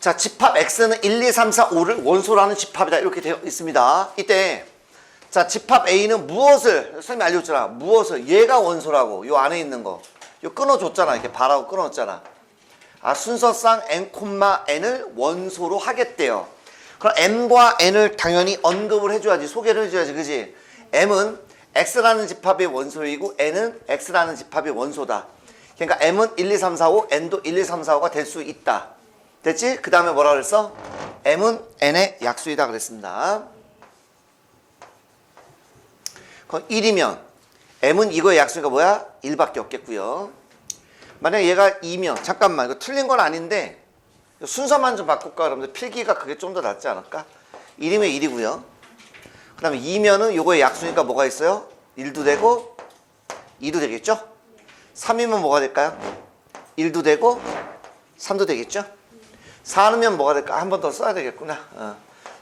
자, 집합 X는 1, 2, 3, 4, 5를 원소로 하는 집합이다. 이렇게 되어 있습니다. 이때 자, 집합 A는 무엇을, 선생님이 알려줬잖아. 무엇을, 얘가 원소라고. 요 안에 있는 거. 요 끊어줬잖아. 이렇게 바라고 끊어줬잖아. 아, 순서상 n, n을 원소로 하겠대요. 그럼 m과 n을 당연히 언급을 해줘야지. 소개를 해줘야지. 그지? m은 x라는 집합의 원소이고 n은 x라는 집합의 원소다. 그러니까 m은 1, 2, 3, 4, 5, n도 1, 2, 3, 4, 5가 될 수 있다. 됐지? 그 다음에 뭐라 그랬어? m은 n의 약수이다 그랬습니다. 그럼 1이면 m은 이거의 약수가 뭐야? 1밖에 없겠고요. 만약에 얘가 2면 잠깐만 이거 틀린 건 아닌데 순서만 좀 바꿀까 그러면 필기가 그게 좀 더 낫지 않을까? 1이면 1이고요. 그 다음에 2면은 요거의 약수니까 뭐가 있어요? 1도 되고 2도 되겠죠? 3이면 뭐가 될까요? 1도 되고 3도 되겠죠? 4면 뭐가 될까? 한 번 더 써야 되겠구나.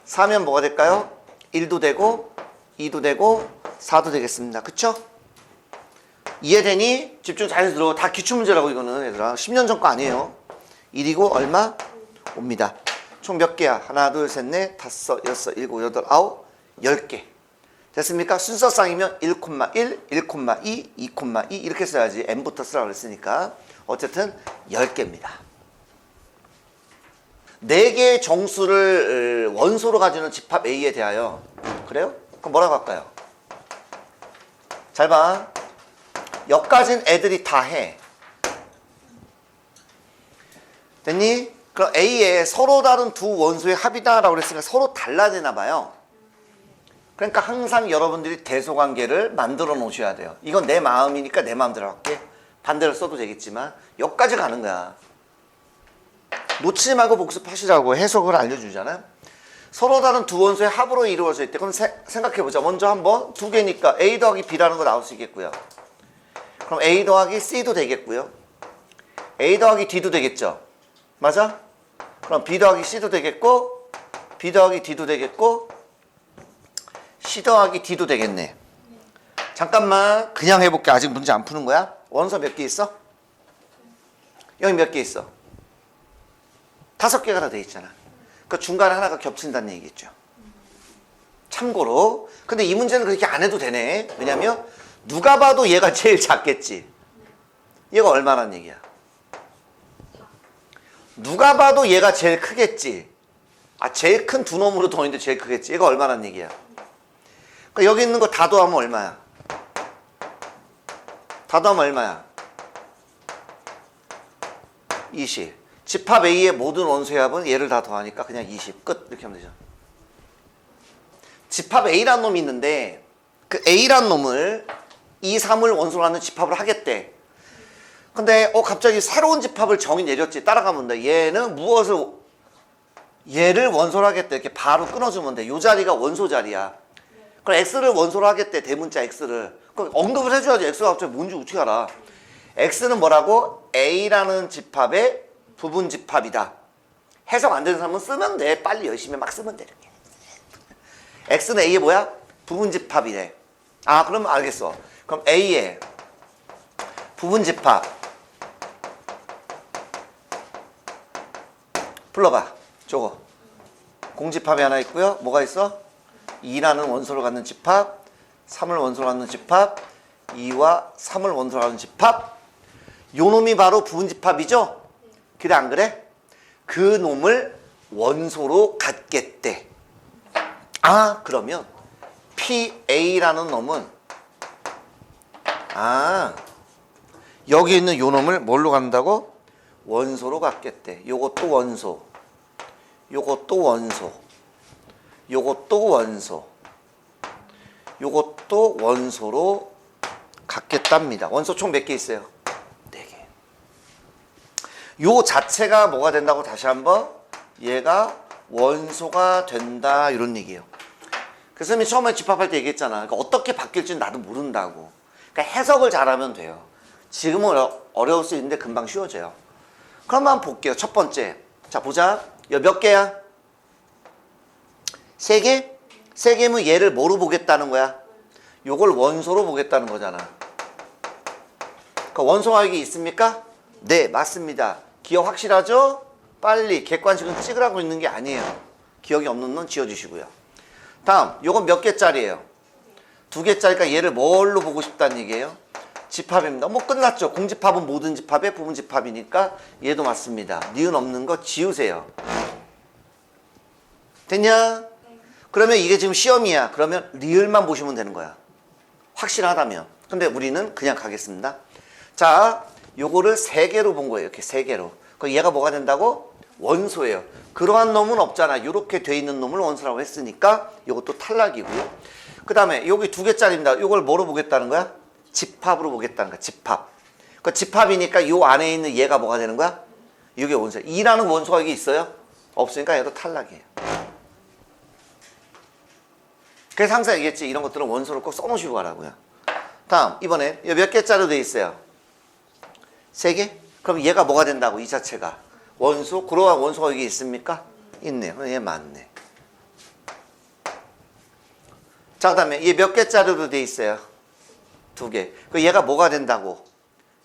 4면 뭐가 될까요? 1도 되고 2도 되고 4도 되겠습니다. 그쵸? 이해되니? 집중 잘 들어. 다 기출문제라고 이거는 얘들아. 10년 전 거 아니에요. 1이고 얼마? 5입니다. 총 몇 개야? 하나, 둘, 셋, 넷, 다섯, 여섯, 일곱, 여덟, 아홉, 10개. 됐습니까? 순서상이면 1,1, 1,2, 2,2 이렇게 써야지. n부터 쓰라고 그랬으니까. 어쨌든 10개입니다. 4개의 정수를 원소로 가지는 집합 A에 대하여. 그래요? 그럼 뭐라고 할까요? 잘 봐. 여기까지는 애들이 다 해. 됐니? 그럼 A에 서로 다른 두 원소의 합이다라고 그랬으니까 서로 달라지나 봐요. 그러니까 항상 여러분들이 대소관계를 만들어 놓으셔야 돼요. 이건 내 마음이니까 내 마음대로 할게. 반대로 써도 되겠지만 여기까지 가는 거야. 놓치지 말고 복습하시라고 해석을 알려주잖아요. 서로 다른 두 원소의 합으로 이루어져 있대. 그럼 생각해보자. 먼저 한번 두 개니까 A 더하기 B라는 거 나올 수 있겠고요. 그럼 A 더하기 C도 되겠고요. A 더하기 D도 되겠죠. 맞아? 그럼 B 더하기 C도 되겠고 B 더하기 D도 되겠고 C 더하기 D도 되겠네. 잠깐만 그냥 해볼게. 아직 문제 안 푸는 거야? 원소 몇 개 있어? 여기 몇 개 있어? 5개가 다 돼 있잖아. 그 중간에 하나가 겹친다는 얘기겠죠. 참고로 근데 이 문제는 그렇게 안 해도 되네. 왜냐면 누가 봐도 얘가 제일 작겠지. 얘가 얼마란 얘기야? 누가 봐도 얘가 제일 크겠지. 아, 제일 큰 두 놈으로 더했는데 제일 크겠지. 얘가 얼마란 얘기야? 그러니까 여기 있는 거 다 더하면 얼마야? 다 더하면 얼마야? 20. 집합 A의 모든 원소의 합은 얘를 다 더하니까 그냥 20. 끝. 이렇게 하면 되죠. 집합 A라는 놈이 있는데 그 A라는 놈을 2, 3을 원소로 하는 집합을 하겠대. 근데 갑자기 새로운 집합을 정의 내렸지. 따라가면 돼. 얘는 무엇을 얘를 원소로 하겠대. 이렇게 바로 끊어주면 돼. 요 자리가 원소 자리야. 그럼 X를 원소로 하겠대. 대문자 X를. 그럼 언급을 해줘야지. X가 갑자기 뭔지 어떻게 알아. X는 뭐라고? A라는 집합의 부분 집합이다. 해석 안 되는 사람은 쓰면 돼. 빨리 열심히 막 쓰면 돼. 이렇게. X는 A의 뭐야? 부분 집합이래. 아, 그럼 알겠어. 그럼 A의 부분 집합 불러봐. 저거 공집합이 하나 있고요. 뭐가 있어? 2라는 원소를 갖는 집합, 3을 원소로 갖는 집합, 2와 3을 원소로 갖는 집합. 요 놈이 바로 부분 집합이죠? 그래 안 그래? 그 놈을 원소로 갖겠대. 아, 그러면 PA라는 놈은 여기 있는 요 놈을 뭘로 갖는다고? 원소로 갖겠대. 요것도 원소, 요것도 원소, 요것도 원소, 요것도 원소로 갖겠답니다. 원소 총 몇 개 있어요? 4개. 요 자체가 뭐가 된다고 다시 한번 얘가 원소가 된다 이런 얘기예요. 그래서 선생님이 처음에 집합할 때 얘기했잖아. 그러니까 어떻게 바뀔지는 나도 모른다고. 그러니까 해석을 잘하면 돼요. 지금은 어려울 수 있는데 금방 쉬워져요. 그럼 한번 볼게요. 첫 번째. 자, 보자. 여기 몇 개야? 3개? 3개면 얘를 뭐로 보겠다는 거야? 요걸 원소로 보겠다는 거잖아. 그러니까 원소화학이 있습니까? 네, 맞습니다. 기억 확실하죠? 빨리 객관식은 찍으라고 있는 게 아니에요. 기억이 없는 놈 지워주시고요. 다음 요건 몇 개짜리예요? 2개짜리니까 얘를 뭘로 보고 싶다는 얘기예요? 집합입니다. 뭐 끝났죠. 공집합은 모든 집합의 부분 집합이니까 얘도 맞습니다. 니은 없는 거 지우세요. 됐냐? 그러면 이게 지금 시험이야. 그러면 리을만 보시면 되는 거야. 확실하다면. 근데 우리는 그냥 가겠습니다. 자, 요거를 3개로 본 거예요. 이렇게 3개로. 그럼 얘가 뭐가 된다고? 원소예요. 그러한 놈은 없잖아. 요렇게 돼 있는 놈을 원소라고 했으니까 요것도 탈락이고요. 그 다음에 여기 2개짜리입니다. 요걸 뭐로 보겠다는 거야? 집합으로 보겠다는 거야. 집합. 그 집합이니까 요 안에 있는 얘가 뭐가 되는 거야? 이게 원소야. 2라는 원소가 여기 있어요? 없으니까 얘도 탈락이에요. 그래서 항상 얘기했지. 이런 것들은 원소를 꼭 써놓으시고 가라고요. 다음 이번에 몇 개짜리로 돼 있어요? 3개? 그럼 얘가 뭐가 된다고? 이 자체가 원소? 그러한 원소가 여기 있습니까? 있네요. 얘 맞네. 자, 그 다음에 얘 몇 개짜리로 돼 있어요? 2개. 그 얘가 뭐가 된다고?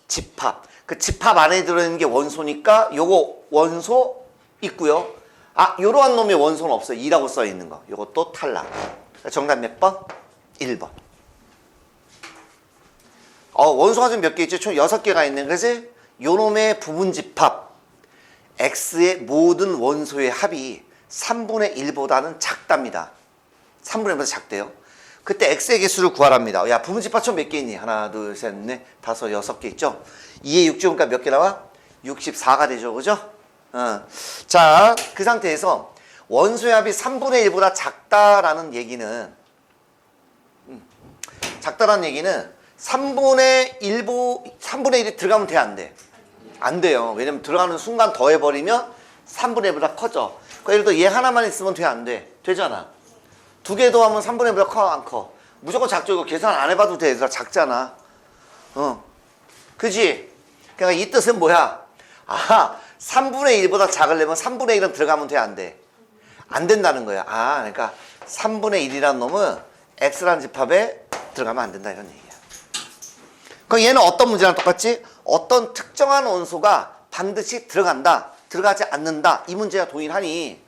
집합. 그 집합 안에 들어있는 게 원소니까 요거 원소 있고요. 아, 요러한 놈의 원소는 없어요. 2라고 써 있는 거. 요것도 탈락. 정답 몇 번? 1번. 원소가 좀 몇 개 있죠? 총 6개가 있는 거지? 요 놈의 부분 집합 X의 모든 원소의 합이 3분의 1보다는 작답니다. 3분의 1보다 작대요. 그때 X의 개수를 구하랍니다. 야, 부분 집합 총 몇 개 있니? 하나, 둘, 셋, 넷, 다섯, 6개 있죠? 2의 6 제곱이니까 몇 개 나와? 64가 되죠. 그죠? 자, 그 상태에서 원소의 합이 3분의 1보다 작다라는 얘기는 작다라는 얘기는 3분의 1이 들어가면 돼, 안 돼? 안 돼요. 왜냐면 들어가는 순간 더해버리면 3분의 1보다 커져. 그러니까 예를 들어 얘 하나만 있으면 돼, 안 돼? 되잖아. 2개 더하면 3분의 1보다 커, 안 커? 무조건 작죠. 이거 계산 안 해봐도 돼. 얘들아, 작잖아. 그지? 그러니까 이 뜻은 뭐야? 아, 3분의 1보다 작으려면 3분의 1은 들어가면 돼, 안 돼? 안 된다는 거야. 아, 그러니까 3분의 1이라는 놈은 X라는 집합에 들어가면 안 된다, 이런 얘기야. 그럼 얘는 어떤 문제랑 똑같지? 어떤 특정한 원소가 반드시 들어간다, 들어가지 않는다. 이 문제가 동일하니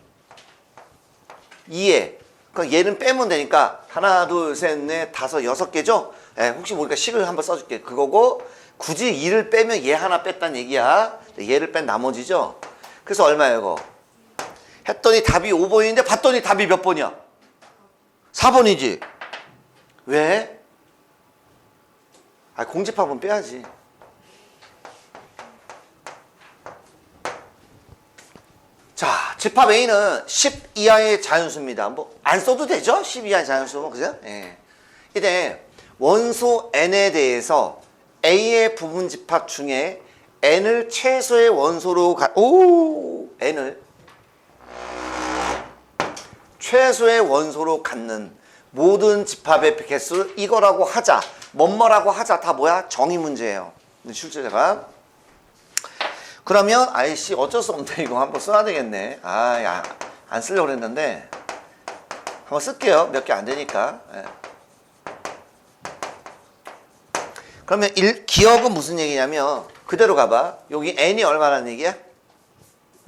이해. 그럼 얘는 빼면 되니까 하나, 둘, 셋, 넷, 다섯, 6개죠? 혹시 모르니까 식을 한번 써줄게. 그거고 굳이 2를 빼면 얘 하나 뺐다는 얘기야. 얘를 뺀 나머지죠? 그래서 얼마예요, 이거? 했더니 답이 5번인데 봤더니 답이 몇 번이야? 4번이지. 왜? 아, 공집합은 빼야지. 자, 집합 A는 10 이하의 자연수입니다. 뭐 안 써도 되죠? 10 이하의 자연수는, 그죠? 예. 이제 원소 N에 대해서 A의 부분 집합 중에 N을 최소의 원소로 N을 최소의 원소로 갖는 모든 집합의 개수를 이거라고 하자. 뭐뭐라고 하자. 다 뭐야? 정의 문제예요. 출제자가. 그러면 아이씨 어쩔 수 없네. 이거 한번 써야 되겠네. 아, 야, 안 쓰려고 그랬는데 한번 쓸게요. 몇 개 안 되니까. 예. 그러면 기억은 무슨 얘기냐면 그대로 가봐. 여기 n이 얼마라는 얘기야?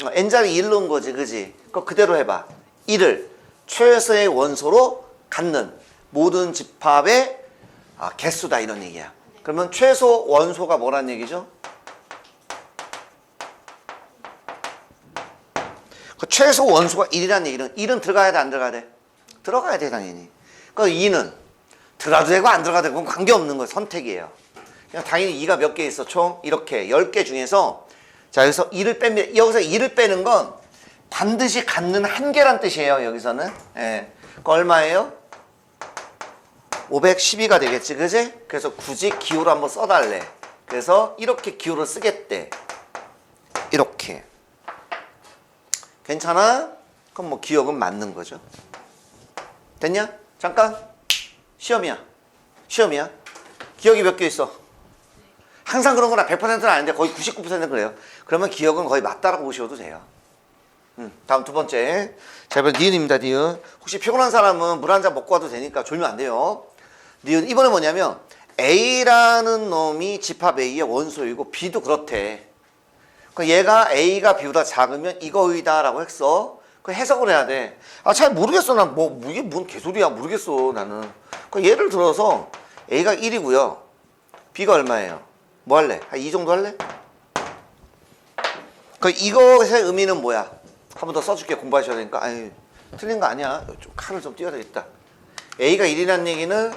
n자리 1 넣은 거지, 그지? 그거 그대로 해봐. 1을 최소의 원소로 갖는 모든 집합의 개수다, 이런 얘기야. 그러면 최소 원소가 뭐란 얘기죠? 그 최소 원소가 1이라는 얘기는 1은 들어가야 돼, 안 들어가야 돼? 들어가야 돼, 당연히. 그 2는 들어가도 되고 안 들어가도 되고 관계없는 거예요. 선택이에요. 그냥 당연히 2가 몇 개 있어? 총 이렇게 10개 중에서 자, 여기서 2를 뺍니다. 여기서 2를 빼는 건 반드시 갖는 한계란 뜻이에요. 여기서는. 예. 그 얼마예요? 512가 되겠지, 그지? 그래서 굳이 기호를 한번 써달래. 그래서 이렇게 기호를 쓰겠대. 이렇게. 괜찮아? 그럼 뭐 기억은 맞는 거죠. 됐냐? 잠깐. 시험이야. 시험이야. 기억이 몇 개 있어? 항상 그런 거나 100%는 아닌데 거의 99%는 그래요. 그러면 기억은 거의 맞다라고 보셔도 돼요. 다음 두 번째. 자, 이번 니은입니다, 니은. 혹시 피곤한 사람은 물 한 잔 먹고 와도 되니까 졸면 안 돼요. 니은. 이번에 뭐냐면 A라는 놈이 집합 A의 원소이고 B도 그렇대. 얘가 A가 B보다 작으면 이거이다 라고 했어. 그 해석을 해야 돼. 아, 잘 모르겠어. 난 이게 뭔 개소리야. 모르겠어, 나는. 예를 들어서 A가 1이고요. B가 얼마예요? 뭐 할래? 한 이 정도 할래? 이것의 의미는 뭐야? 한 번 더 써줄게. 공부하셔야 되니까. 아유, 틀린 거 아니야. 좀 칼을 좀 띄워야 되겠다. A가 1이라는 얘기는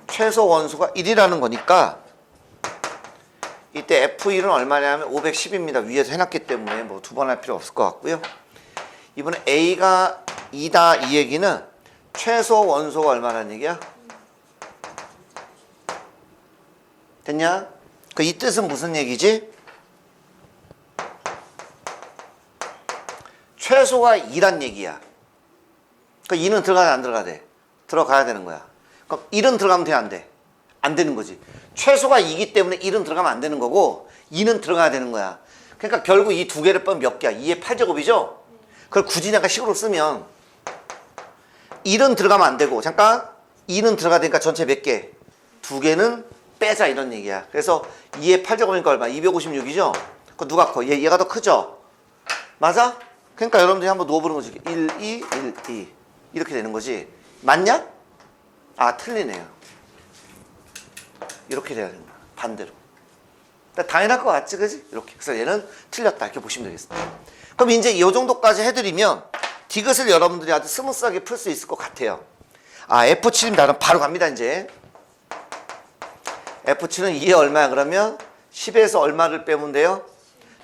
최소 원소가 1이라는 거니까 이때 F1은 얼마냐면 510입니다. 위에서 해놨기 때문에 뭐 두 번 할 필요 없을 것 같고요. 이번에 A가 2다 이 얘기는 최소 원소가 얼마라는 얘기야? 됐냐? 이 뜻은 무슨 얘기지? 최소가 2란 얘기야. 2는 들어가야 안 들어가야 돼? 들어가야 되는 거야. 그럼 1은 들어가면 돼, 안 돼? 안 되는 거지. 최소가 2기 때문에 1은 들어가면 안 되는 거고 2는 들어가야 되는 거야. 그러니까 결국 이 두 개를 빼면 몇 개야? 2의 8제곱이죠? 그걸 굳이 내가 식으로 쓰면 1은 들어가면 안 되고 잠깐 2는 들어가야 되니까 전체 몇 개? 두 개는 빼자 이런 얘기야. 그래서 2의 8제곱이니까 얼마? 256이죠? 그 누가 커? 얘가 더 크죠? 맞아? 그러니까 여러분들이 한번 누워보는 거지. 1, 2, 1, 2 이렇게 되는 거지. 맞냐? 아, 틀리네요. 이렇게 돼야 된다. 반대로. 당연할 것 같지, 그지? 이렇게. 그래서 얘는 틀렸다. 이렇게 보시면 되겠습니다. 그럼 이제 이 정도까지 해드리면 디귿을 여러분들이 아주 스무스하게 풀 수 있을 것 같아요. 아, F7입니다. 그럼 바로 갑니다, 이제. F7은 2에 얼마야, 그러면? 10에서 얼마를 빼면 돼요?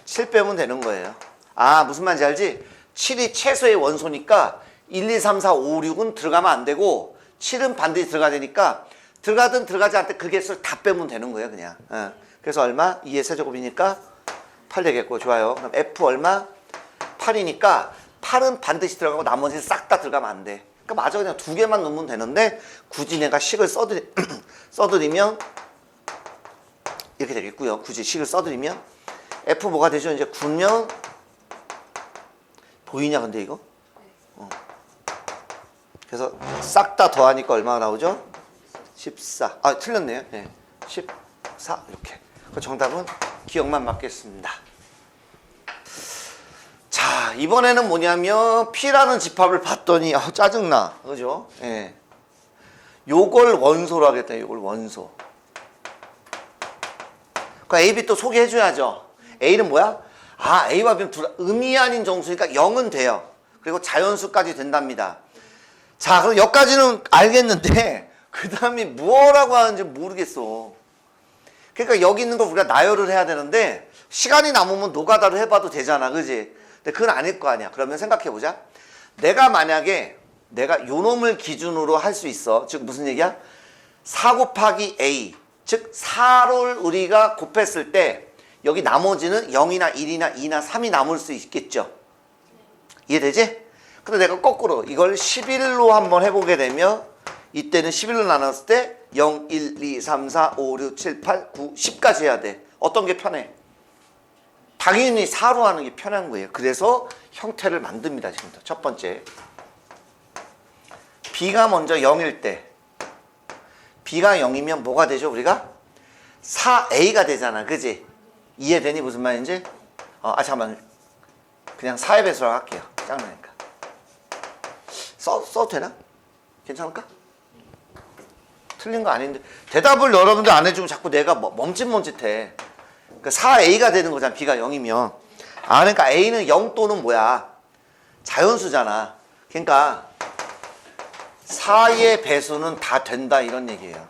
7 빼면 되는 거예요. 아, 무슨 말인지 알지? 7이 최소의 원소니까 1, 2, 3, 4, 5, 6은 들어가면 안 되고 7은 반드시 들어가야 되니까 들어가든 들어가지 않든 그 개수를 다 빼면 되는 거예요, 그냥. 그래서 얼마? 2의 세제곱이니까 8 되겠고, 좋아요. 그럼 F 얼마? 8이니까 8은 반드시 들어가고 나머지는 싹 다 들어가면 안 돼. 그러니까 맞아, 그냥 두 개만 넣으면 되는데 굳이 내가 식을 써드리면 이렇게 되겠고요. 굳이 식을 써드리면 F 뭐가 되죠? 이제 9면 보이냐 근데 이거? 그래서 싹 다 더하니까 얼마가 나오죠? 14. 아, 틀렸네요. 네. 14 이렇게. 그 정답은 기억만 맞겠습니다. 자, 이번에는 뭐냐면 P라는 집합을 봤더니 짜증나. 그죠? 예. 요걸 원소로 하겠다. 요걸 원소. 그 A, B 또 소개해줘야죠. A는 뭐야? 아, A와 B는 둘 의미 아닌 정수니까 0은 돼요. 그리고 자연수까지 된답니다. 자, 그럼 여기까지는 알겠는데 그 다음에 뭐라고 하는지 모르겠어. 그러니까 여기 있는 걸 우리가 나열을 해야 되는데 시간이 남으면 노가다로 해봐도 되잖아, 그지? 근데 그건 아닐 거 아니야. 그러면 생각해보자. 내가 만약에 내가 요 놈을 기준으로 할 수 있어. 즉 무슨 얘기야? 4 곱하기 A, 즉 4를 우리가 곱했을 때 여기 나머지는 0이나 1이나 2나 3이 남을 수 있겠죠. 이해되지? 근데 내가 거꾸로 이걸 11로 한번 해보게 되면 이때는 11로 나눴을 때 0, 1, 2, 3, 4, 5, 6, 7, 8, 9, 10까지 해야 돼. 어떤 게 편해? 당연히 4로 하는 게 편한 거예요. 그래서 형태를 만듭니다. 지금부터 첫 번째. B가 먼저 0일 때 B가 0이면 뭐가 되죠? 우리가 4A가 되잖아. 그지? 이해되니 무슨 말인지? 잠깐만. 그냥 4의 배수라고 할게요. 짱나니까. 써도 되나? 괜찮을까? 틀린 거 아닌데. 대답을 여러분들 안 해주면 자꾸 내가 멈칫멈칫해. 그러니까 4A가 되는 거잖아. B가 0이면. 그러니까 A는 0 또는 뭐야? 자연수잖아. 그러니까 4의 배수는 다 된다 이런 얘기예요.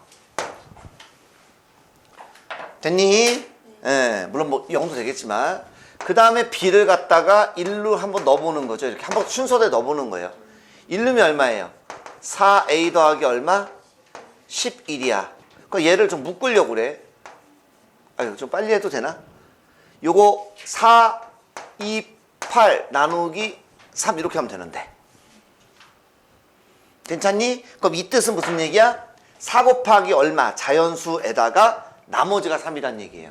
됐니? 예, 물론 뭐 0도 되겠지만 그 다음에 B를 갖다가 1로 한번 넣어보는 거죠. 이렇게 한번 순서대로 넣어보는 거예요. 1르면 얼마예요? 4A 더하기 얼마? 11이야. 그러니까 얘를 좀 묶으려고 그래. 아유, 좀 빨리 해도 되나? 요거 4, 2, 8 나누기 3 이렇게 하면 되는데. 괜찮니? 그럼 이 뜻은 무슨 얘기야? 4 곱하기 얼마? 자연수에다가 나머지가 3이란 얘기예요.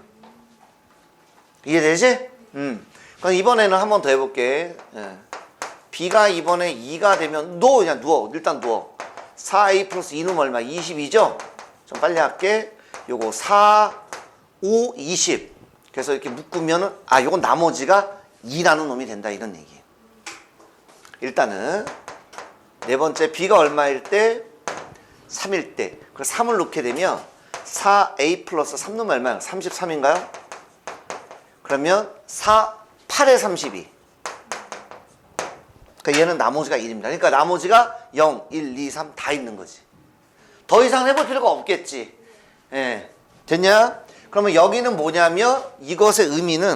이해되지? 그럼 이번에는 한 번 더 해볼게. B가 이번에 2가 되면 그냥 누워. 일단 누워. 4A 플러스 2는 얼마? 22죠? 좀 빨리 할게. 요거 4, 5, 20. 그래서 이렇게 묶으면은 요건 나머지가 2라는 놈이 된다 이런 얘기예요. 일단은 네 번째 b가 얼마일 때? 3일 때. 그 3을 놓게 되면 4a 플러스 3놈 얼마예요? 33인가요? 그러면 8에 32. 그러니까 얘는 나머지가 1입니다. 그러니까 나머지가 0, 1, 2, 3 다 있는 거지. 더 이상 해볼 필요가 없겠지. 예. 됐냐? 그러면 여기는 뭐냐면 이것의 의미는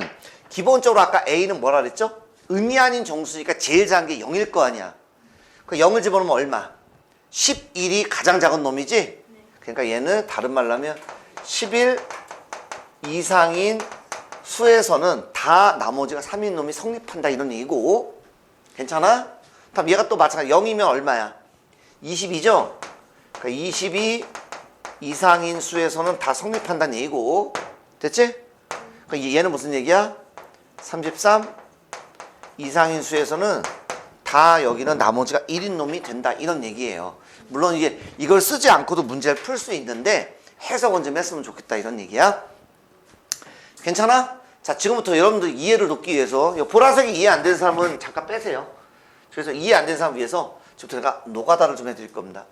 기본적으로 아까 A는 뭐라 그랬죠? 의미 아닌 정수니까 제일 작은 게 0일 거 아니야. 그 0을 집어넣으면 얼마? 11이 가장 작은 놈이지? 그러니까 얘는 다른 말로 하면 11 이상인 수에서는 다 나머지가 3인 놈이 성립한다 이런 얘기고, 괜찮아? 다음 얘가 또 마찬가지 0이면 얼마야? 22죠? 그러니까 22 이상인 수에서는 다 성립한다는 얘기고, 됐지? 그러니까 얘는 무슨 얘기야? 33 이상인 수에서는 다 여기는 나머지가 1인 놈이 된다 이런 얘기예요. 물론 이걸 쓰지 않고도 문제를 풀 수 있는데 해석은 좀 했으면 좋겠다 이런 얘기야. 괜찮아? 자, 지금부터 여러분들 이해를 돕기 위해서 보라색이 이해 안 되는 사람은 잠깐 빼세요. 그래서 이해 안 되는 사람 위해서 지금부터 제가 노가다를 좀 해드릴 겁니다.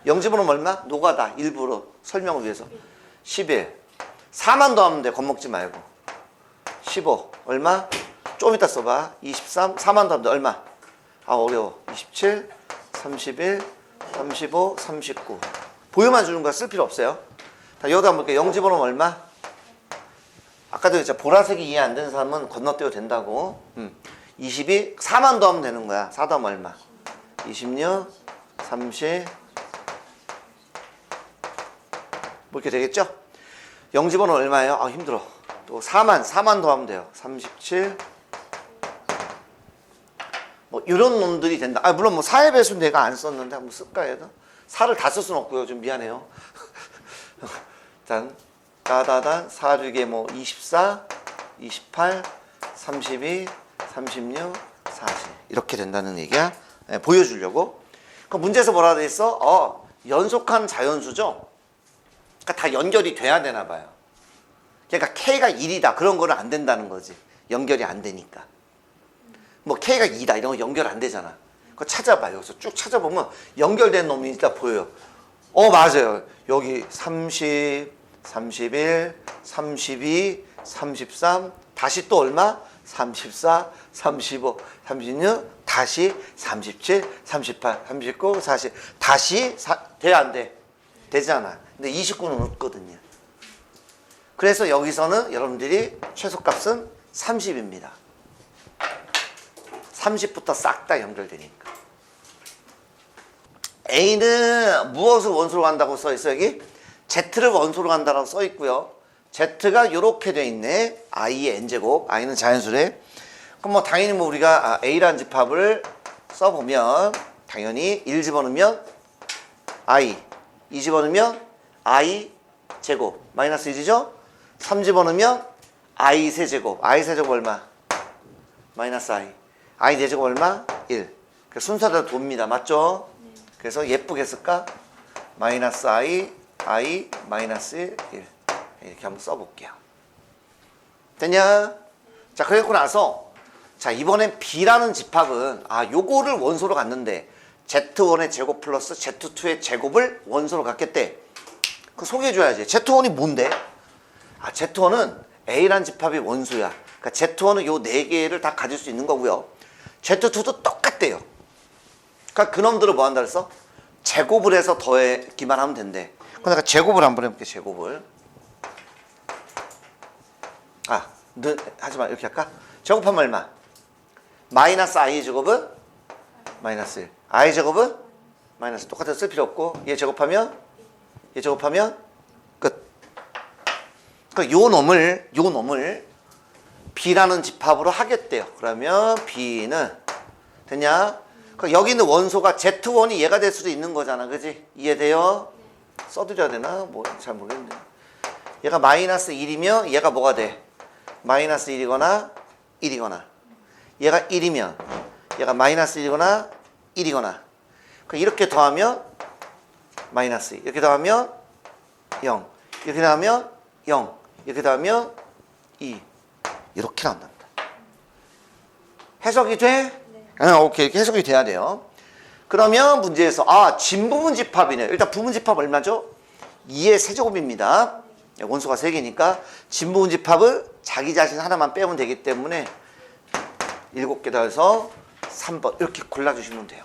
0 집어넣으면 얼마? 노가다 일부러 설명을 위해서 11 4만 더하면 돼. 겁먹지 말고 15 얼마? 좀 이따 써봐. 23 4만 더하면 돼. 얼마? 어려워. 27 31 35 39 보여만 주는 거야. 쓸 필요 없어요. 자, 여기다 한번 볼게요. 0 집어넣으면 얼마? 아까도 진짜 보라색이 이해 안 되는 사람은 건너뛰어도 된다고. 22 4만 더하면 되는 거야. 4 더하면 얼마? 26 30 뭐 이렇게 되겠죠? 0 집어넣으면 얼마예요? 힘들어. 또 4만 더하면 돼요. 37 뭐 이런 놈들이 된다. 물론 뭐 4의 배수 내가 안 썼는데 한번 쓸까 얘도? 4를 다 쓸 수는 없고요. 좀 미안해요. 일단 따다단 4, 6에 뭐 24 28 32 36 40 이렇게 된다는 얘기야. 네, 보여주려고. 그 문제에서 뭐라 돼 있어? 연속한 자연수죠. 그러니까 다 연결이 돼야 되나 봐요. 그러니까 K가 1이다 그런 거는 안 된다는 거지. 연결이 안 되니까. 뭐 K가 2다 이런 거 연결 안 되잖아. 그거 찾아봐요. 그래서 쭉 찾아보면 연결된 놈이 일단 보여요. 맞아요. 여기 30 31 32 33 다시 또 얼마? 34 35 36 다시 37 38 39 40 다시 돼 안 돼? 되잖아. 근데 29는 없거든요. 그래서 여기서는 여러분들이 최소값은 30입니다. 30부터 싹 다 연결되니까. A는 무엇을 원소로 간다고 써 있어 여기? Z를 원소로 간다고 써 있고요. Z가 이렇게 돼 있네. I의 n제곱. I는 자연수래. 그럼 뭐 당연히 뭐 우리가 A라는 집합을 써보면 당연히 1 집어넣으면 I, 2 집어넣으면 I 제곱 마이너스 1이죠? 3 집어넣으면 I 세제곱. I 세제곱 얼마? 마이너스 I 4제곱 얼마? 1. 순서대로 돕니다. 맞죠? 그래서 예쁘게 쓸까? 마이너스 I 마이너스 1 이렇게 한번 써볼게요. 됐냐? 자, 그랬고 나서 자, 이번엔 B라는 집합은 요거를 원소로 갔는데 Z1의 제곱 플러스 Z2의 제곱을 원소로 갔겠대. 그거 소개해줘야지. Z1이 뭔데? Z1은 A라는 집합이 원소야. 그러니까 Z1은 요 4개를 다 가질 수 있는 거고요. Z2도 똑같대요. 그러니까 그놈들을 뭐 한다 그랬어? 제곱을 해서 더하기만 하면 된대. 그럼 내가 제곱을 한번 해볼게. 제곱을. 하지마. 이렇게 할까? 제곱하면 얼마? 마이너스 I 제곱은? 마이너스 1. I 제곱은? 마이너스. 똑같아서 쓸 필요 없고 얘 제곱하면? 얘 제곱하면? 끝. 그러니까 요 놈을 B라는 집합으로 하겠대요. 그러면 B는 됐냐? 그러니까 여기 있는 원소가 Z1이 얘가 될 수도 있는 거잖아. 그지? 이해돼요? 써드려야 되나? 뭐 잘 모르겠네. 얘가 마이너스 1이면 얘가 뭐가 돼? 마이너스 1이거나 1이거나. 얘가 1이면 얘가 마이너스 1이거나 1이거나. 그러니까 이렇게 더하면 마이너스 2. 이렇게 더하면 0. 이렇게 더하면 0. 이렇게 더하면 2 이렇게 나온답니다. 해석이 돼? 네. 오케이. 이렇게 해석이 돼야 돼요. 그러면 문제에서 진부분집합이네요. 일단 부분집합 얼마죠? 2의 세제곱입니다. 원소가 3개니까 진부분집합을 자기 자신 하나만 빼면 되기 때문에 7개 더해서 3번 이렇게 골라주시면 돼요.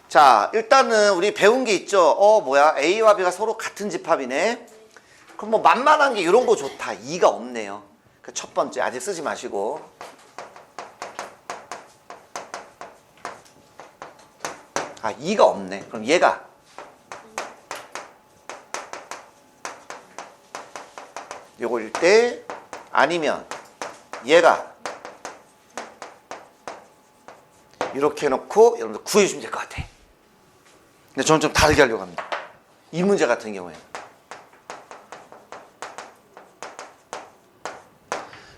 자, 일단은 우리 배운 게 있죠. 뭐야? A와 B가 서로 같은 집합이네. 그럼 뭐 만만한 게 이런 거 좋다. 2가 없네요. 그 첫 번째 아직 쓰지 마시고. 아, 2가 없네. 그럼 얘가 요거일 때 아니면 얘가 이렇게 해놓고 여러분들 구해주시면 될 것 같아. 근데 저는 좀 다르게 하려고 합니다. 이 문제 같은 경우에는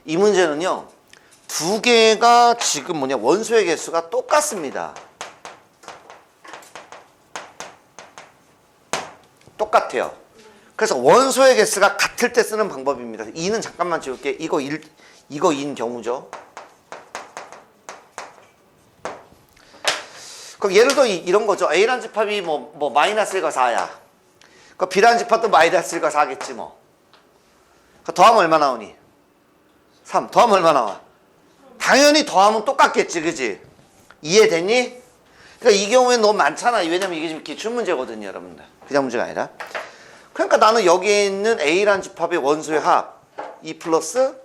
이 문제는요, 두 개가 지금 원소의 개수가 똑같습니다. 똑같아요. 그래서 원소의 개수가 같을 때 쓰는 방법입니다. 2는 잠깐만 지울게. 이거 2인 경우죠. 그럼 예를 들어 이런 거죠. A란 집합이 마이너스 1과 4야. 그 B란 집합도 마이너스 1과 4겠지 뭐. 그 더하면 얼마 나오니? 3. 더하면 얼마 나와? 당연히 더하면 똑같겠지, 그지? 이해됐니? 그러니까 이 경우에는 너무 많잖아. 왜냐면 이게 지금 기출문제거든요, 여러분들. 그냥 문제가 아니라. 그러니까 나는 여기에 있는 A란 집합의 원소의 합 2 플러스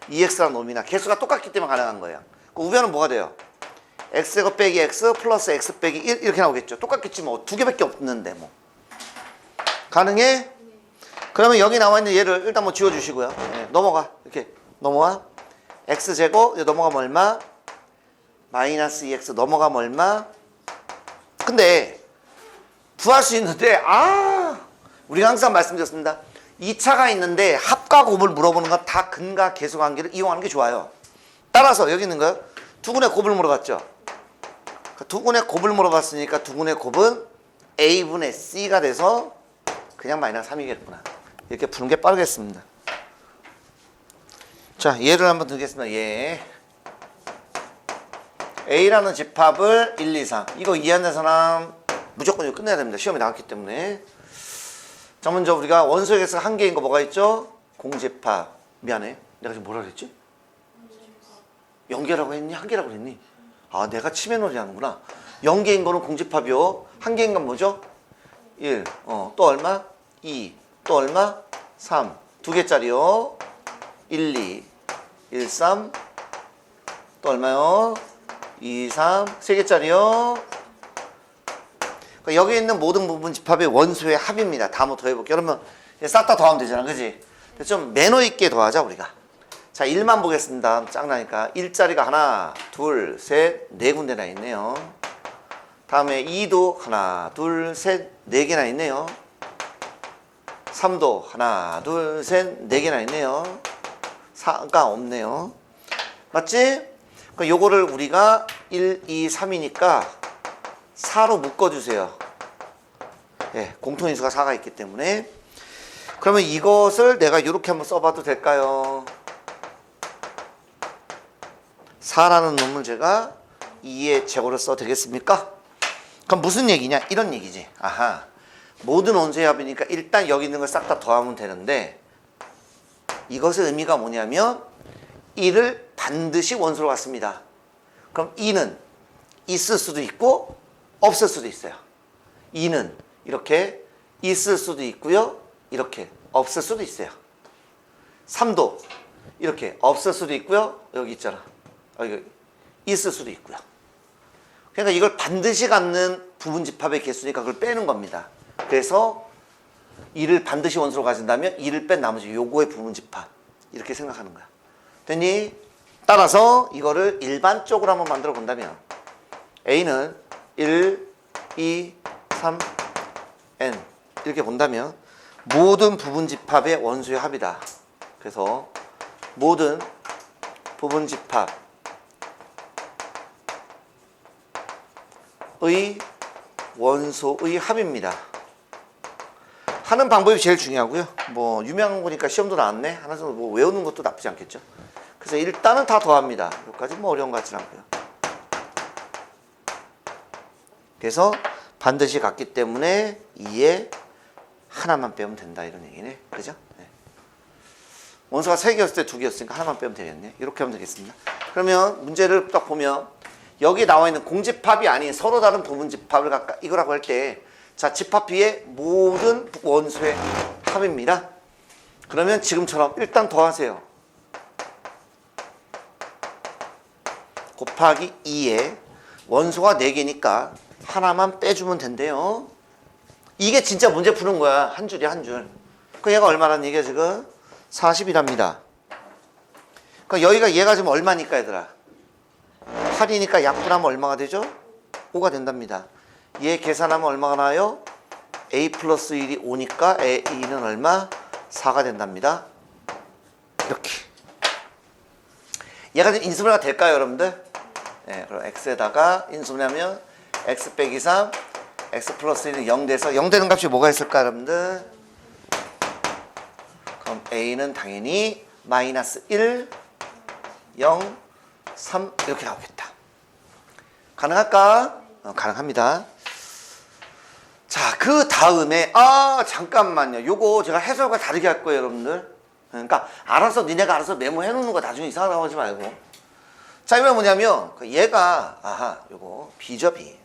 2x라는 놈이나 개수가 똑같기 때문에 가능한 거예요. 그 우변은 뭐가 돼요? x제곱 빼기 x 플러스 x 빼기 1 이렇게 나오겠죠. 똑같겠지 뭐. 두 개밖에 없는데 뭐. 가능해? 그러면 여기 나와 있는 얘를 일단 뭐 지워주시고요. 네, 넘어가. 이렇게 넘어와. x제곱 넘어가면 얼마? 마이너스 2x 넘어가면 얼마? 근데 구할 수 있는데 우리가 항상 말씀드렸습니다. 2차가 있는데 합과 곱을 물어보는 건 다 근과 계수 관계를 이용하는 게 좋아요. 따라서 여기 있는 거요. 두근의 곱을 물어봤죠. 두근의 곱을 물어봤으니까 두근의 곱은 A분의 C가 돼서 그냥 마이너스 3이겠구나. 이렇게 푸는 게 빠르겠습니다. 자, 예를 한번 들겠습니다. 예. A라는 집합을 1, 2, 3 이거 이해하는 사람 무조건 이거 끝내야 됩니다. 시험에 나왔기 때문에. 자, 먼저 우리가 원소의 개수가 한 개인 거 뭐가 있죠? 공집합. 미안해. 내가 지금 뭐라 그랬지? 연계라고 했니? 한 개라고 했니? 내가 치매놀이 하는구나. 0개인 거는 공집합이요. 한 개인 건 뭐죠? 1. 또 얼마? 2. 또 얼마? 3. 두 개짜리요. 1, 2. 1, 3. 또 얼마요? 2, 3. 세 개짜리요. 그러니까 여기 있는 모든 부분 집합의 원소의 합입니다. 다 한번 더해볼게요. 그러면 싹 다 더하면 되잖아. 그지? 좀 매너 있게 더하자, 우리가. 자, 1만 보겠습니다. 짱나니까. 1자리가 하나, 둘, 셋, 네 군데나 있네요. 다음에 2도 하나, 둘, 셋, 네 개나 있네요. 3도 하나, 둘, 셋, 네 개나 있네요. 4가 없네요. 맞지? 그러니까 요거를 우리가 1, 2, 3이니까 4로 묶어주세요. 예, 공통인수가 4가 있기 때문에. 그러면 이것을 내가 이렇게 한번 써봐도 될까요? 4라는 놈을 제가 2의 제곱을 써도 되겠습니까? 그럼 무슨 얘기냐? 이런 얘기지. 아하. 모든 원소의 합이니까 일단 여기 있는 걸 싹 다 더하면 되는데 이것의 의미가 뭐냐면 1을 반드시 원소로 갖습니다. 그럼 2는 있을 수도 있고 없을 수도 있어요. 2는 이렇게 있을 수도 있고요. 이렇게 없을 수도 있어요. 3도 이렇게 없을 수도 있고요. 여기 있잖아. 여기 있을 수도 있고요. 그러니까 이걸 반드시 갖는 부분집합의 개수니까 그걸 빼는 겁니다. 그래서 2를 반드시 원소로 가진다면 2를 뺀 나머지 요거의 부분집합 이렇게 생각하는 거야. 됐니? 따라서 이거를 일반적으로 한번 만들어 본다면 A는 1, 2, 3, N 이렇게 본다면 모든 부분집합의 원소의 합이다. 그래서 모든 부분집합의 원소의 합입니다. 하는 방법이 제일 중요하고요. 뭐 유명한 거니까 시험도 나왔네. 하나 정도 뭐 외우는 것도 나쁘지 않겠죠. 그래서 일단은 다 더합니다. 여기까지 뭐 어려운 것 같지는 않고요. 그래서 반드시 같기 때문에 2에 하나만 빼면 된다 이런 얘기네. 그죠? 네. 원소가 3개였을 때 2개였으니까 하나만 빼면 되겠네. 이렇게 하면 되겠습니다. 그러면 문제를 딱 보면 여기 나와 있는 공집합이 아닌 서로 다른 부분집합을 이거라고 할 때 자, 집합비의 모든 원소의 합입니다. 그러면 지금처럼 일단 더하세요. 곱하기 2에 원소가 4개니까 하나만 빼주면 된대요. 이게 진짜 문제 푸는 거야. 한 줄이야, 한 줄. 그 얘가 얼마라는 얘기야, 지금? 40이랍니다. 그러니까 여기가 얘가 지금 얼마니까, 얘들아? 8이니까 약분하면 얼마가 되죠? 5가 된답니다. 얘 계산하면 얼마가 나와요? A 플러스 1이 5니까 A는 얼마? 4가 된답니다. 이렇게. 얘가 지금 인수분해가 될까요, 여러분들? 네, 그럼 X에다가 인수분해하면 X 빼기 3, X 플러스 1은 0 돼서 0 되는 값이 뭐가 있을까, 여러분들? 그럼 A는 당연히 마이너스 1, 0, 3 이렇게 나오겠다. 가능할까? 가능합니다. 자, 그 다음에 잠깐만요. 요거 제가 해설과 다르게 할 거예요, 여러분들. 그러니까 알아서 니네가 알아서 메모해 놓는 거 나중에 이상하다고 하지 말고. 자, 이건 뭐냐면 얘가 요거 B죠, B.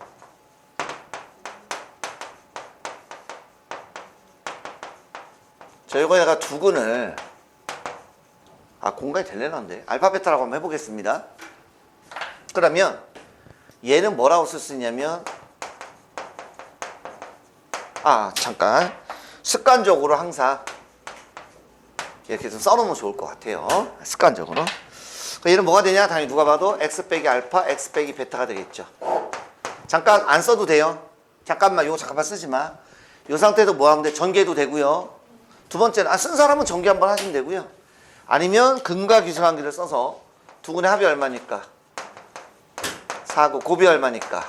자, 요거에다가 두근을 공간이 될래나는데 알파 베타라고 한번 해보겠습니다. 그러면 얘는 뭐라고 쓸 수 있냐면 잠깐 습관적으로 항상 이렇게 좀 써놓으면 좋을 것 같아요. 습관적으로. 얘는 뭐가 되냐? 당연히 누가 봐도 x 빼기 알파, x 빼기 베타가 되겠죠. 잠깐 안 써도 돼요. 잠깐만, 이거 잠깐만 쓰지 마. 이 상태도 뭐 하면 돼? 전개해도 되고요. 두 번째는 쓴 사람은 전개 한번 하시면 되고요. 아니면 근과 기수관계를 써서 두근의 합이 얼마니까? 4고 곱이 얼마니까?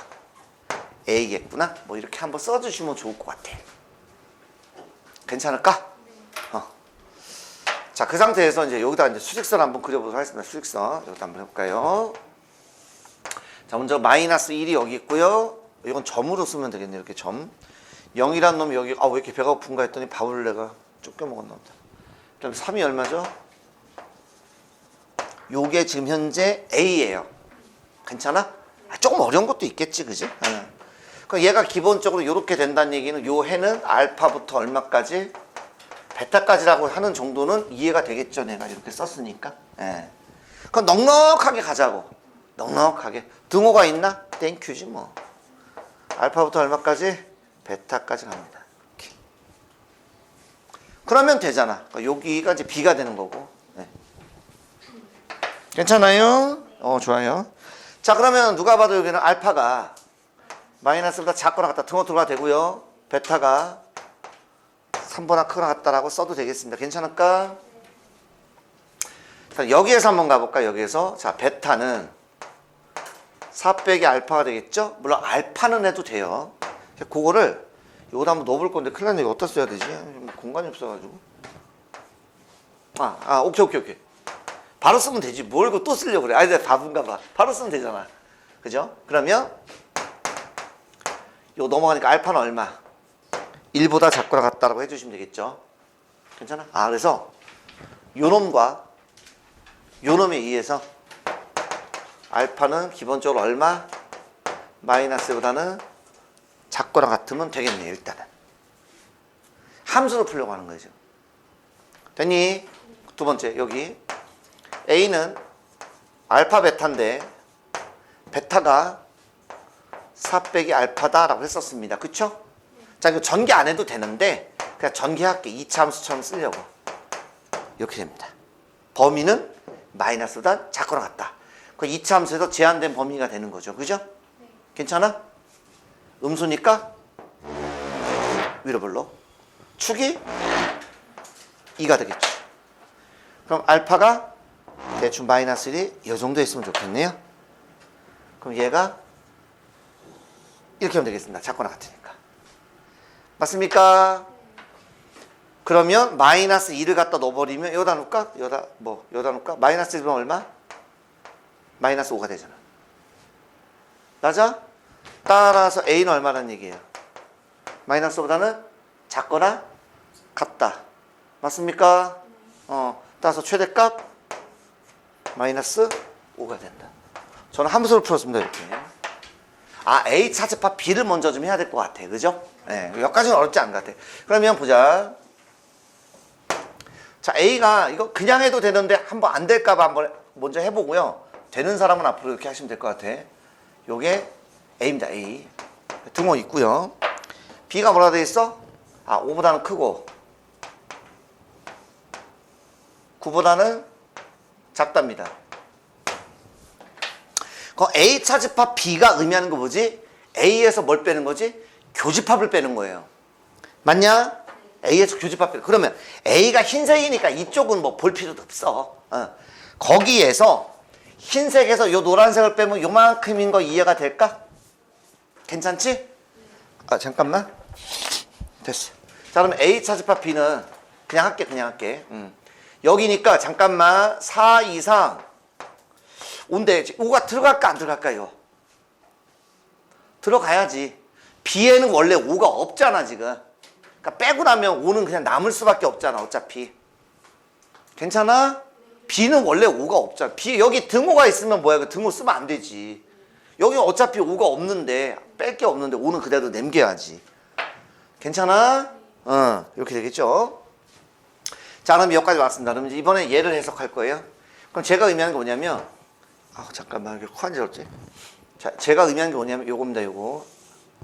A겠구나. 뭐 이렇게 한번 써주시면 좋을 것 같아. 괜찮을까? 자, 그 상태에서 이제 여기다 이제 수직선 한번 그려보도록 하겠습니다. 수직선 여기다 한번 해볼까요? 자, 먼저 마이너스 1이 여기 있고요. 이건 점으로 쓰면 되겠네요. 이렇게 점. 0이란 놈이 여기 왜 이렇게 배가 고픈가 했더니 밥을 내가 쫓겨 먹었나 보다. 그다음에 3이 얼마죠? 요게 지금 현재 A예요. 괜찮아? 조금 어려운 것도 있겠지, 그지? 그럼 얘가 기본적으로 이렇게 된다는 얘기는 요 해는 알파부터 얼마까지? 베타까지라고 하는 정도는 이해가 되겠죠, 내가 이렇게 썼으니까. 예. 그럼 넉넉하게 가자고. 넉넉하게. 등호가 있나? 땡큐지 뭐. 알파부터 얼마까지? 베타까지 갑니다. 이렇게. 그러면 되잖아. 그러니까 여기가 이제 B가 되는 거고. 네. 괜찮아요? 좋아요. 자, 그러면 누가 봐도 여기는 알파가 마이너스보다 작거나 같다. 등호 들어가 되고요. 베타가 3보다 크거나 같다라고 써도 되겠습니다. 괜찮을까? 자, 여기에서 한번 가볼까? 여기에서. 자, 베타는 4 빼기 알파가 되겠죠? 물론 알파는 해도 돼요. 그거를 여기다 한번 넣어볼 건데 큰일 났네. 이거 어디다 써야 되지? 공간이 없어가지고. 오케이. 바로 쓰면 되지. 뭘 이거 또 쓰려고 그래. 내가 바본가 봐. 바로 쓰면 되잖아. 그죠? 그러면 이거 넘어가니까 알파는 얼마? 1보다 작거나 같다라고 해주시면 되겠죠. 괜찮아? 그래서 요놈과 요놈에 의해서 알파는 기본적으로 얼마? 마이너스보다는 작거나 같으면 되겠네요. 일단은 함수로 풀려고 하는 거죠. 됐니? 두 번째 여기 A는 알파 베타인데 베타가 4 빼기 알파다라고 했었습니다. 그쵸? 자, 이거 전개 안 해도 되는데 그냥 전개할게. 2차 함수처럼 쓰려고. 이렇게 됩니다. 범위는 마이너스보다 작거나 같다. 그 2차 함수에서 제한된 범위가 되는 거죠. 그죠? 네. 괜찮아? 음수니까 위로 불러. 축이 2가 되겠죠. 그럼 알파가 대충 마이너스 1이 이 정도 있으면 좋겠네요. 그럼 얘가 이렇게 하면 되겠습니다. 작거나 같으니까. 맞습니까? 그러면 마이너스 2를 갖다 넣어버리면 여기다 놓을까? 여기다 놓을까? 마이너스 1이면 얼마? 마이너스 5가 되잖아. 맞아? 따라서 A는 얼마라는 얘기예요? 마이너스 5보다는 작거나 같다. 맞습니까? 따라서 최대값 마이너스 5가 된다. 저는 함수를 풀었습니다. 이렇게. A 차집합 B를 먼저 좀 해야 될 것 같아. 그죠? 네, 여기까지는 어렵지 않은 것 같아. 그러면 보자. 자, A가 이거 그냥 해도 되는데 한번 안 될까 봐 한번 먼저 해보고요. 되는 사람은 앞으로 이렇게 하시면 될 것 같아. 요게 A입니다. A. 등호 있고요. B가 뭐라 돼 있어? 5보다는 크고 9보다는 작답니다. 그 A 차집합 B가 의미하는 거 뭐지? A에서 뭘 빼는 거지? 교집합을 빼는 거예요. 맞냐? A에서 교집합 빼는. 그러면 A가 흰색이니까 이쪽은 뭐 볼 필요도 없어. 거기에서 흰색에서 요 노란색을 빼면 요만큼인 거 이해가 될까? 괜찮지? 잠깐만. 됐어. 자, 그럼 A 차집합 B는 그냥 할게. 여기니까 잠깐만 4 이상 온대. 5가 들어갈까 안 들어갈까요? 들어가야지. B에는 원래 5가 없잖아 지금. 그러니까 빼고 나면 5는 그냥 남을 수밖에 없잖아 어차피. 괜찮아? B는 원래 5가 없잖아. B 여기 등호가 있으면 뭐야? 그 등호 쓰면 안 되지. 여기 어차피 5가 없는데 뺄 게 없는데 5는 그대로 남겨야지. 괜찮아? 이렇게 되겠죠? 자, 그럼 여기까지 왔습니다. 그럼 이제 이번에 얘를 해석할 거예요. 그럼 제가 의미하는 게 뭐냐면 잠깐만 이게 코안 지었지? 자, 제가 의미하는 게 뭐냐면 요겁니다. 요거.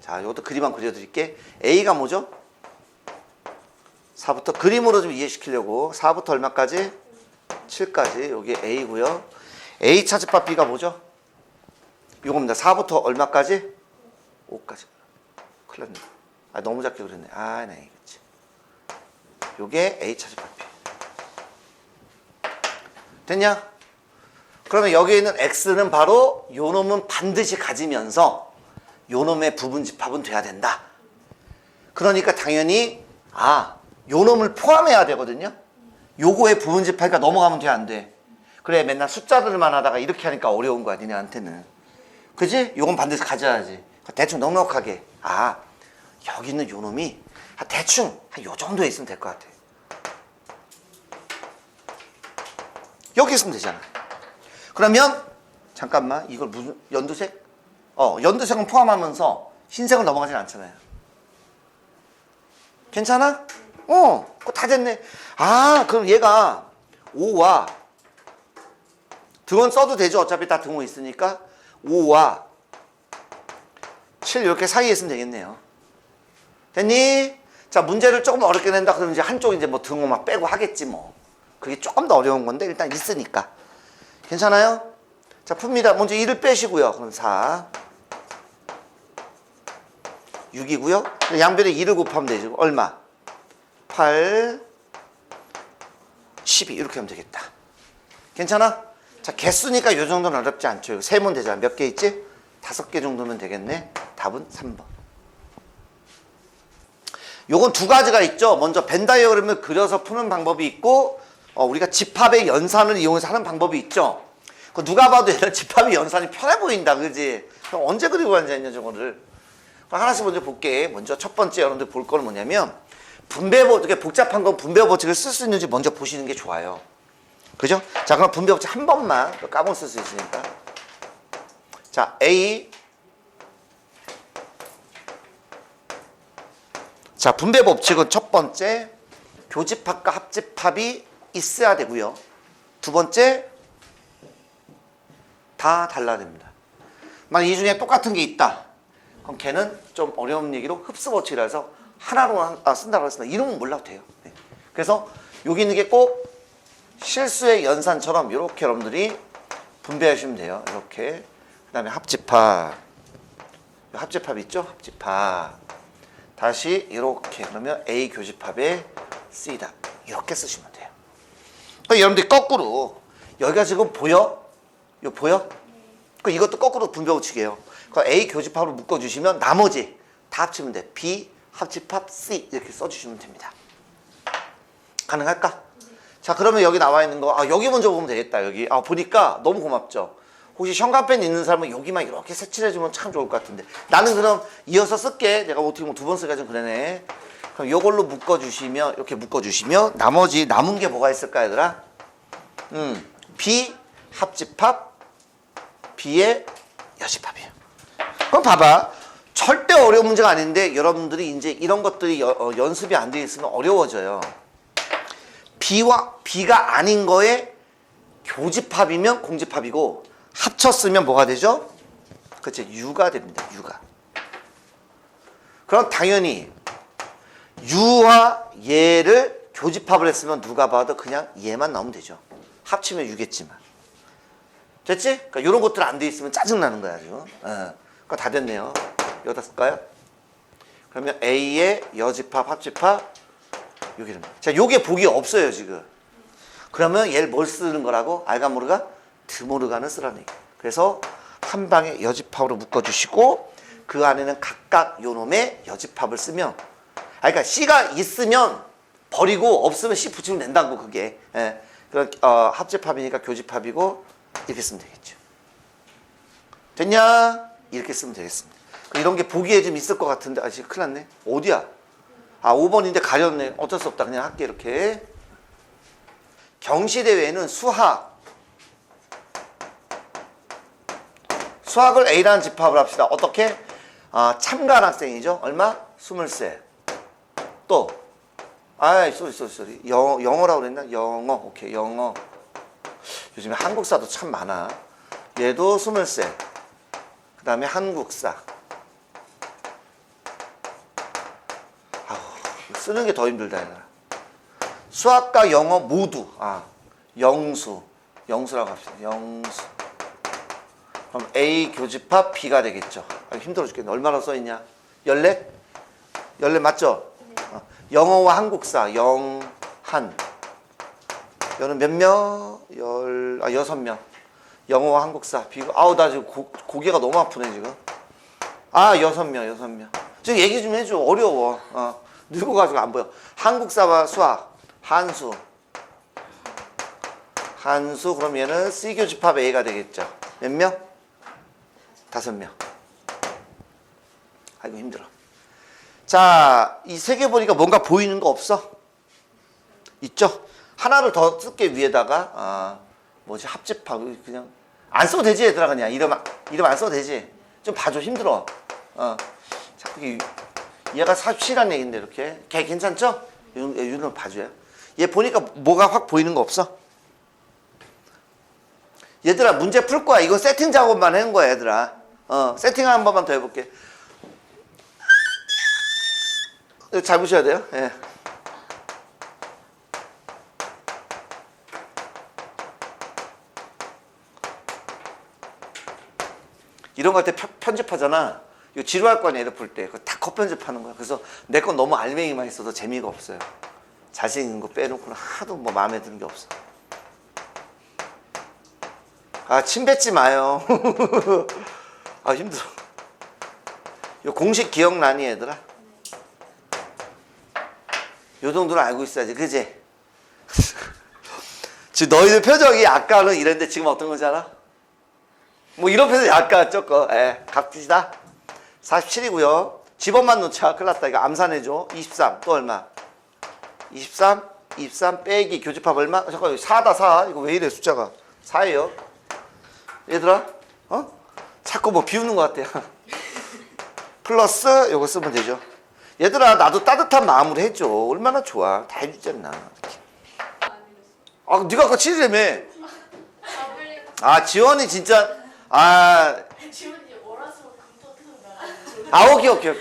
자, 요것도 그림만 그려드릴게. A가 뭐죠? 4부터 그림으로 좀 이해시키려고 4부터 얼마까지? 7까지. 여기 A고요. A 차집합 B가 뭐죠? 요겁니다. 4부터 얼마까지? 5까지. 큰일 났네. 너무 작게 그렸네. 네, 그치. 요게 A 차집합 B. 됐냐? 그러면 여기 있는 X는 바로 요 놈은 반드시 가지면서 요 놈의 부분집합은 돼야 된다. 그러니까 당연히 요 놈을 포함해야 되거든요. 요거의 부분집합이니까 넘어가면 돼 안 돼? 그래 맨날 숫자들만 하다가 이렇게 하니까 어려운 거야 니네한테는. 그지? 요건 반드시 가져야지. 대충 넉넉하게. 여기 있는 요 놈이 대충 한 요 정도에 있으면 될 것 같아. 여기 있으면 되잖아. 그러면 잠깐만 이걸 무슨 연두색? 연두색은 포함하면서 흰색은 넘어가진 않잖아요. 괜찮아? 그거 다 됐네. 그럼 얘가 5와 등원 써도 되죠. 어차피 다 등호 있으니까 5와 7 이렇게 사이에 있으면 되겠네요. 됐니? 자, 문제를 조금 어렵게 낸다 그러면 이제 한쪽 이제 뭐 등호 막 빼고 하겠지 뭐. 그게 조금 더 어려운 건데 일단 있으니까. 괜찮아요? 자, 풉니다. 먼저 2를 빼시고요. 그럼 4 6이고요. 양변에 2를 곱하면 되죠. 얼마? 8 12 이렇게 하면 되겠다. 괜찮아? 자, 개수니까 요 정도는 어렵지 않죠. 이거 세면 되잖아. 몇 개 있지? 5개 정도면 되겠네. 답은 3번. 요건 두 가지가 있죠. 먼저 벤 다이어그램을 그려서 푸는 방법이 있고 우리가 집합의 연산을 이용해서 하는 방법이 있죠. 그 누가 봐도 얘는 집합의 연산이 편해 보인다. 그지? 그럼 언제 그리고 앉아있냐 저거를. 하나씩 먼저 볼게. 먼저 첫 번째 여러분들 볼 거는 뭐냐면 분배법칙, 복잡한 건 분배법칙을 쓸 수 있는지 먼저 보시는 게 좋아요. 그죠? 자, 그럼 분배법칙 한 번만 까먹을 수 있으니까. 자, A. 자, 분배법칙은 첫 번째 교집합과 합집합이 있어야 되고요. 두 번째 다 달라야 됩니다. 만약 이 중에 똑같은 게 있다. 그럼 걔는 좀 어려운 얘기로 흡수법칙이라서 하나로 쓴다고 했습니다. 이름은 몰라도 돼요. 네. 그래서 여기 있는 게 꼭 실수의 연산처럼 이렇게 여러분들이 분배하시면 돼요. 이렇게. 그 다음에 합집합. 합집합 있죠? 합집합. 다시 이렇게 그러면 A 교집합의 C다. 이렇게 쓰시면 돼요. 그러니까 여러분들이 거꾸로 여기가 지금 보여? 이거 보여? 그 이것도 거꾸로 분배법칙이에요. 그 A 교집합으로 묶어주시면 나머지 다 합치면 돼. B 합집합 C 이렇게 써주시면 됩니다. 가능할까? 자, 그러면 여기 나와 있는 거, 여기 먼저 보면 되겠다, 여기. 보니까 너무 고맙죠? 혹시 형광펜 있는 사람은 여기만 이렇게 색칠해주면 참 좋을 것 같은데. 나는 그럼 이어서 쓸게. 내가 어떻게 보면 2번 쓰기가 좀 그러네. 그럼 이걸로 묶어주시면, 이렇게 묶어주시면, 나머지 남은 게 뭐가 있을까, 얘들아? B, 합집합, B의 여집합이에요. 그럼 봐봐. 절대 어려운 문제가 아닌데, 여러분들이 이제 이런 것들이 연습이 안 돼 있으면 어려워져요. B가 아닌 거에 교집합이면 공집합이고, 합쳤으면 뭐가 되죠? 그치, U가 됩니다. U가. 그럼 당연히 U와 얘를 교집합을 했으면 누가 봐도 그냥 얘만 나오면 되죠. 합치면 U겠지만. 됐지? 그러니까 이런 것들 안 돼 있으면 짜증나는 거야, 아주. 그거 다 됐네요. 여기다 쓸까요? 그러면 A의 여집합, 합집합, 요게 됩니다. 자, 요게 복이 없어요, 지금. 그러면 얘를 뭘 쓰는 거라고? 알가 모르가? 드모르간을 쓰라는 얘기예요. 그래서 한 방에 여집합으로 묶어주시고 그 안에는 각각 요놈의 여집합을 쓰면 그러니까 C가 있으면 버리고 없으면 C 붙이면 된다고 그게. 예. 그럼 합집합이니까 교집합이고 이렇게 쓰면 되겠죠. 됐냐? 이렇게 쓰면 되겠습니다. 이런 게 보기에 좀 있을 것 같은데 지금 큰일 났네. 어디야? 5번인데 가렸네. 어쩔 수 없다. 그냥 할게 이렇게. 경시대회에는 수학을 A라는 집합을 합시다. 어떻게? 참가한 학생이죠. 얼마? 23. 또 쏘리. 영어라고 그랬나? 영어. 오케이. 영어. 요즘에 한국사도 참 많아. 얘도 23. 그 다음에 한국사. 쓰는 게 더 힘들다. 얘들아. 수학과 영어 모두. 영수라고 합시다. 영수. 그럼 A 교집합 B가 되겠죠. 힘들어 죽겠네. 얼마나 써있냐? 14? 14 맞죠? 영어와 한국사 영한. 여는 몇 명? 6명. 영어와 한국사 B가. 나 지금 고개가 너무 아프네 지금. 6명. 지금 얘기 좀 해줘. 어려워. 늙어가지고 안 보여. 한국사와 수학 한수 그럼 얘는 C 교집합 A가 되겠죠. 몇 명? 5명. 아이고 힘들어. 자, 이 세 개 보니까 뭔가 보이는 거 없어? 있죠? 하나를 더 쓸게 위에다가 합집합 그냥 안 써도 되지 얘들아. 그냥 이름 안 써도 되지. 좀 봐줘. 힘들어. 자꾸 얘가 47이라는 얘긴데 이렇게. 걔 괜찮죠? 이런 봐줘요. 얘 보니까 뭐가 확 보이는 거 없어? 얘들아 문제 풀 거야. 이거 세팅 작업만 한 거야 얘들아. 세팅 한 번만 더 해볼게. 잘 보셔야 돼요. 예. 이런 거 할 때 편집하잖아. 이거 지루할 거 아니야, 애들 풀 때. 그거 다 컷편집하는 거야. 그래서 내 건 너무 알맹이만 있어서 재미가 없어요. 자신 있는 거 빼놓고는 하도 뭐 마음에 드는 게 없어. 침 뱉지 마요. 힘들어. 요 공식 기억나니 얘들아? 요 정도는 알고 있어야지, 그지? 지금 너희들 표정이 아까는 이랬는데 지금 어떤 거지 알아? 뭐 이런 표정이 아까 조금 갑시다. 47이고요. 집어만 놓자. 큰일 났다. 이거 암산해줘. 23. 또 얼마? 23 빼기 교집합 얼마? 잠깐 4다 4. 이거 왜 이래 숫자가? 4예요. 얘들아 자꾸 뭐 비우는 것 같아. 플러스 요거 쓰면 되죠. 얘들아 나도 따뜻한 마음으로 해줘. 얼마나 좋아. 다 해주잖아. 네가 아까 7이라며. 지원이 진짜 지원이 월화수목금토토 오케이.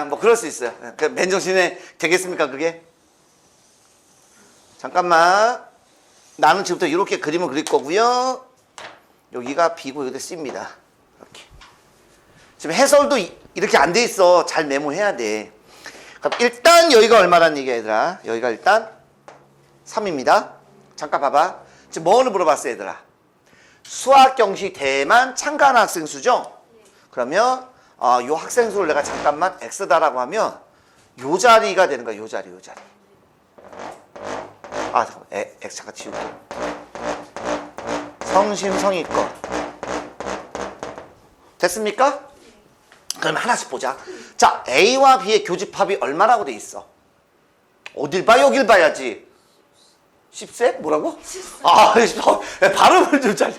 뭐 그럴 수 있어요. 맨정신에 되겠습니까 그게? 잠깐만. 나는 지금부터 이렇게 그림을 그릴 거고요. 여기가 B고 여기가 C입니다. 이렇게. 지금 해설도 이렇게 안 돼 있어. 잘 메모해야 돼. 그럼 일단 여기가 얼마란 얘기야 얘들아? 여기가 일단 3입니다. 잠깐 봐봐. 지금 뭐를 물어봤어 얘들아? 수학 경시 대만 참가하는 학생 수죠? 그러면 요 학생 수를 내가 잠깐만 X다라고 하면 요 자리가 되는 거야. 요 자리. 아 잠깐만 X 잠깐 치우고 성심성의껏 됐습니까? 그럼 하나씩 보자. 자, A와 B의 교집합이 얼마라고 돼 있어? 어딜 봐? 여길 봐야지. 10세? 뭐라고? 아, 발음을 좀 잘.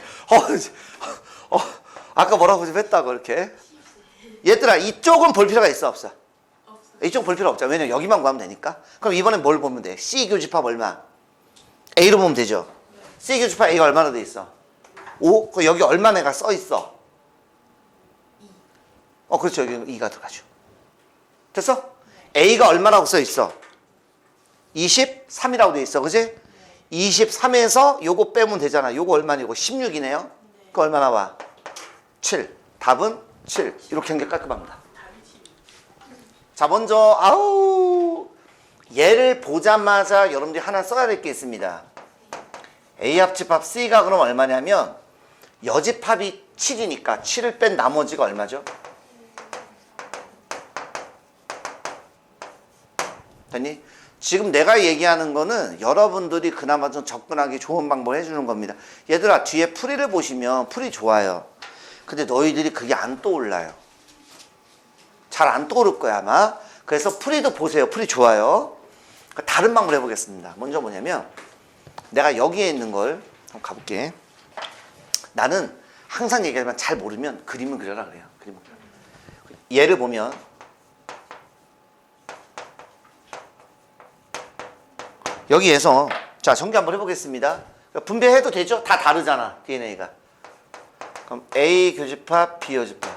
아까 뭐라고 좀 했다고 이렇게. 얘들아, 이쪽은 볼 필요가 있어 없어? 이쪽 볼 필요 없잖아. 왜냐면 여기만 구하면 되니까. 그럼 이번엔 뭘 보면 돼? C 교집합 얼마? A로 보면 되죠. C 교집합 A가 얼마나 돼 있어? 5? 그 여기 얼마 내가 써 있어? 그렇죠. 여기 2가 들어가죠. 됐어? A가 얼마라고 써 있어? 23이라고 돼 있어. 그지? 23에서 요거 빼면 되잖아. 요거 얼마니고 16이네요. 그 얼마 나와? 7. 답은 7. 이렇게 한 게 깔끔합니다. 자, 먼저 얘를 보자마자 여러분들이 하나 써야 될 게 있습니다. A 합집합 C가 그럼 얼마냐면 여집합이 7이니까 7을 뺀 나머지가 얼마죠? 됐니? 지금 내가 얘기하는 거는 여러분들이 그나마 좀 접근하기 좋은 방법을 해주는 겁니다. 얘들아, 뒤에 풀이를 보시면 풀이 좋아요. 근데 너희들이 그게 안 떠올라요. 잘 안 떠오를 거야 아마. 그래서 풀이도 보세요. 풀이 좋아요. 다른 방법을 해보겠습니다. 먼저 뭐냐면 내가 여기에 있는 걸 한번 가볼게. 나는 항상 얘기하지만 잘 모르면 그림을 그려라 그래요. 그림을 그려. 얘를 보면 여기에서 자 전개 한번 해보겠습니다. 분배해도 되죠? 다 다르잖아 DNA가. 그럼 A 교집합, B 교집합.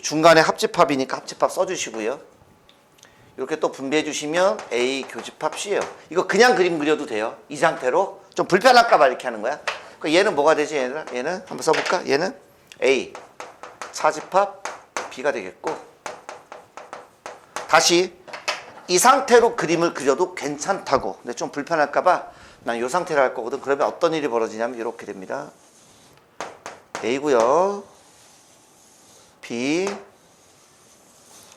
중간에 합집합이니까 합집합 써주시고요. 이렇게 또 분배해 주시면 A 교집합 C예요. 이거 그냥 그림 그려도 돼요. 이 상태로 좀 불편할까 봐 이렇게 하는 거야. 얘는 뭐가 되지? 얘는 한번 써볼까? 얘는 A 차집합 B가 되겠고, 다시 이 상태로 그림을 그려도 괜찮다고. 근데 좀 불편할까 봐 난 이 상태로 할 거거든. 그러면 어떤 일이 벌어지냐면 이렇게 됩니다. A고요. B,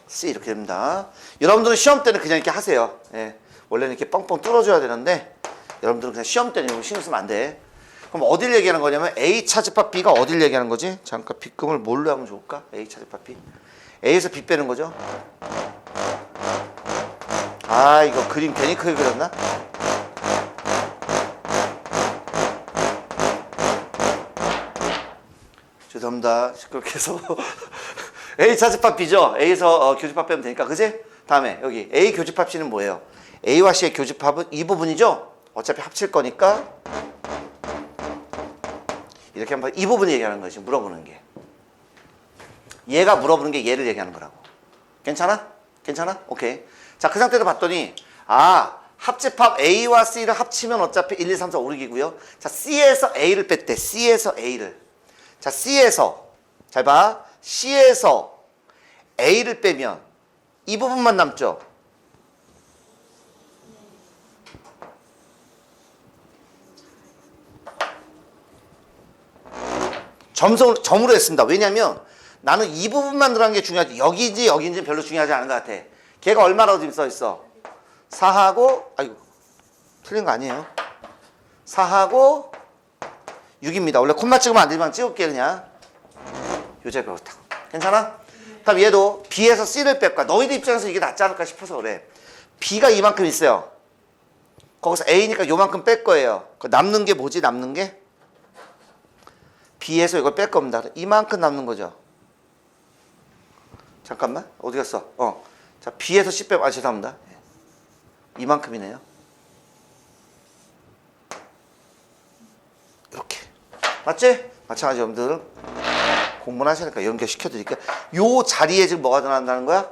C 이렇게 됩니다. 여러분들은 시험 때는 그냥 이렇게 하세요. 예. 원래는 이렇게 뻥뻥 뚫어줘야 되는데 여러분들은 그냥 시험 때는 이거 신경 쓰면 안 돼. 그럼 어딜 얘기하는 거냐면 A 차집합 B가 어딜 얘기하는 거지? 잠깐 B금을 뭘로 하면 좋을까? A 차집합 B. A에서 B 빼는 거죠. 아, 이거 그림 괜히 크게 그렸나? 죄송합니다. 그렇게 해서 A 차집합 B죠? A에서 교집합 빼면 되니까. 그지? 다음에 여기 A 교집합 C는 뭐예요? A와 C의 교집합은 이 부분이죠? 어차피 합칠 거니까 이렇게 한번 이 부분 얘기하는 거지. 물어보는 게. 얘가 물어보는 게 얘를 얘기하는 거라고. 괜찮아? 괜찮아? 오케이. 자, 그 상태로 봤더니 합집합 A와 C를 합치면 어차피 1, 2, 3, 4, 5, 6이고요. 자, C에서 A를 뺐대. C에서 A를. 자, C에서 잘 봐. C에서 A를 빼면 이 부분만 남죠. 점으로 했습니다. 왜냐면 나는 이 부분만 들어간 게 중요하지. 여기인지 여기인지 별로 중요하지 않은 것 같아. 걔가 얼마라고 지금 써 있어? 4하고 아이고 틀린 거 아니에요. 4하고 6입니다. 원래 콤마 찍으면 안 되지만 찍을게 그냥. 요새 그렇다고. 괜찮아? 그럼 얘도 B에서 C를 뺄까? 너희들 입장에서 이게 낫지 않을까 싶어서 그래. B가 이만큼 있어요. 거기서 A니까 요만큼 뺄 거예요. 남는 게 뭐지? 남는 게? B에서 이걸 뺄 겁니다. 이만큼 남는 거죠. 잠깐만. 어디 갔어? 자, B에서 C 빼면 죄송합니다. 이만큼이네요. 이렇게. 맞지? 마찬가지 여러분들 공부를 하시니까 연결시켜드릴게요. 요 자리에 지금 뭐가 들어간다는 거야?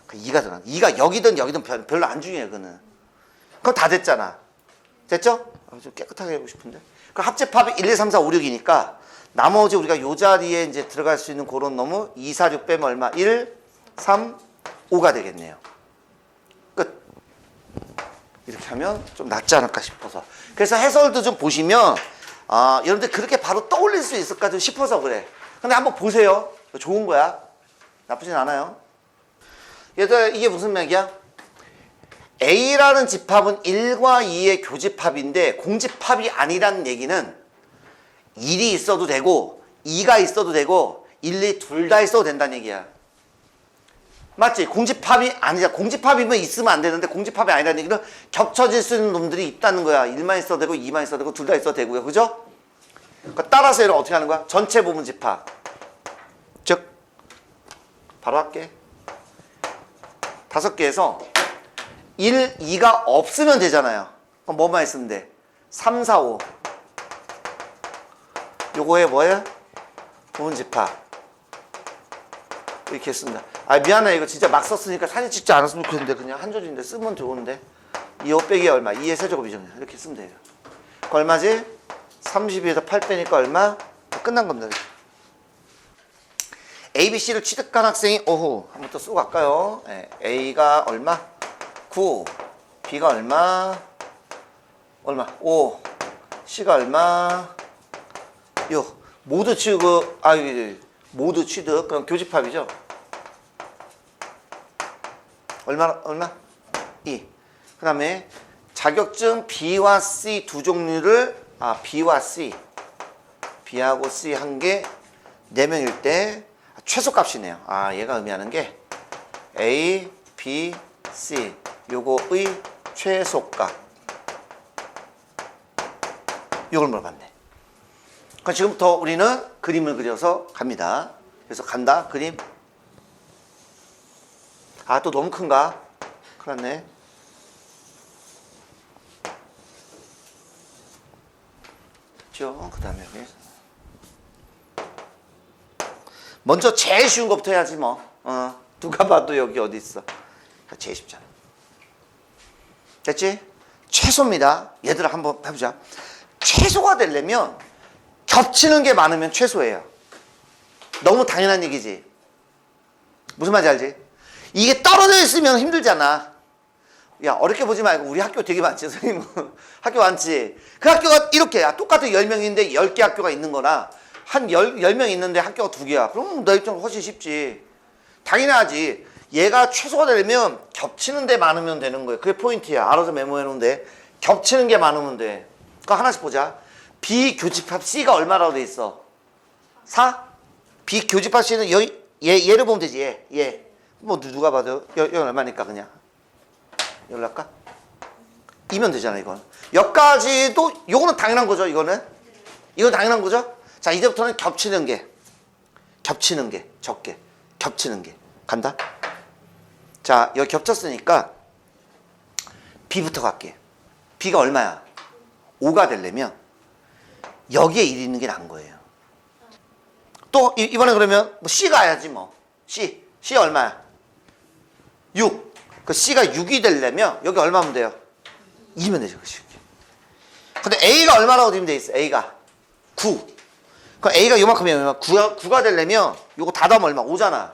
2가 들어간. 2가 여기든 여기든 별로 안 중요해 그거는. 그거 다 됐잖아. 됐죠? 좀 깨끗하게 하고 싶은데. 그 합집합이 1, 2, 3, 4, 5, 6이니까 나머지 우리가 요 자리에 이제 들어갈 수 있는 그런 놈은 2, 4, 6 빼면 얼마? 1, 3, 5가 되겠네요. 끝. 이렇게 하면 좀 낫지 않을까 싶어서. 그래서 해설도 좀 보시면 여러분들 그렇게 바로 떠올릴 수 있을까 좀 싶어서 그래. 근데 한번 보세요. 좋은 거야. 나쁘진 않아요. 얘들아, 이게 무슨 맥이야? A라는 집합은 1과 2의 교집합인데 공집합이 아니라는 얘기는 1이 있어도 되고 2가 있어도 되고 1, 2 둘 다 있어도 된다는 얘기야. 맞지? 공집합이 아니야. 공집합이면 있으면 안 되는데 공집합이 아니라는 얘기는 겹쳐질 수 있는 놈들이 있다는 거야. 1만 있어도 되고 2만 있어도 되고 둘 다 있어도 되고요. 그죠? 그러니까 따라서 얘를 어떻게 하는 거야? 전체 부분 집합. 즉 바로 할게. 5개에서 1, 2가 없으면 되잖아요. 그럼 뭐만 있으면 돼? 3, 4, 5. 요거에 뭐예요? 부분 집합. 이렇게 했습니다. 아 미안해. 이거 진짜 막 썼으니까 사진 찍지 않았으면 좋겠는데 그냥 한 줄인데 쓰면 좋은데 2, 5 빼기 얼마? 2의 세제곱이죠. 이렇게 쓰면 돼요. 그 얼마지? 32에서 8 빼니까 얼마? 끝난 겁니다. A, B, C를 취득한 학생이 오호 한번 또 쓰고 갈까요? 네, A가 얼마? 9. B가 얼마? 5. C가 얼마? 6. 모두 취득, 모두 취득. 그럼 교집합이죠. 얼마? 2. 그 다음에 자격증 B와 C 두 종류를, B와 C. B하고 C 한 개, 4명일 때 최소값이네요. 얘가 의미하는 게 A, B, C 요거의 최소값. 요걸 물어봤네. 그럼 지금부터 우리는 그림을 그려서 갑니다. 그래서 간다. 그림. 또 너무 큰가? 큰일 났네. 됐죠? 그 다음에 여기. 먼저 제일 쉬운 것부터 해야지 뭐. 누가 봐도 여기 어디 있어. 제일 쉽잖아. 됐지? 최소입니다. 얘들아 한번 해보자. 최소가 되려면 겹치는 게 많으면 최소예요. 너무 당연한 얘기지. 무슨 말인지 알지? 이게 떨어져 있으면 힘들잖아. 야 어렵게 보지 말고 우리 학교 되게 많지. 선생님은 학교 많지. 그 학교가 이렇게 똑같은 10명인데 10개 학교가 있는 거나 한 10명 있는데 학교가 2개야. 그럼 너 입장은 훨씬 쉽지. 당연하지. 얘가 최소가 되려면 겹치는 데 많으면 되는 거예요. 그게 포인트야. 알아서 메모해 놓은데 겹치는 게 많으면 돼. 그거 하나씩 보자. B 교집합 C가 얼마라고 돼 있어? 4? B 교집합 C는 얘를 보면 되지. 얘. 뭐 누가 봐도 여기 얼마니까 그냥 여기로 할까? 2면 되잖아 이건. 여기까지도 요거는 당연한 거죠. 이건 당연한 거죠. 자 이제부터는 겹치는 게 적게 겹치는 게 간다. 자 여기 겹쳤으니까 B부터 갈게. B가 얼마야? 5가 되려면 여기에 1이 있는 게 나은 거예요. 또 이번에 그러면 뭐 C가 해야지 뭐. C 얼마야? 6. 그 C가 6이 되려면 여기 얼마면 돼요? 2면 되죠. 근데 A가 얼마라고 되면 돼 있어? A가 9. 그럼 A가 요만큼이면 9가 되려면 요거 다 더하면 얼마? 5잖아.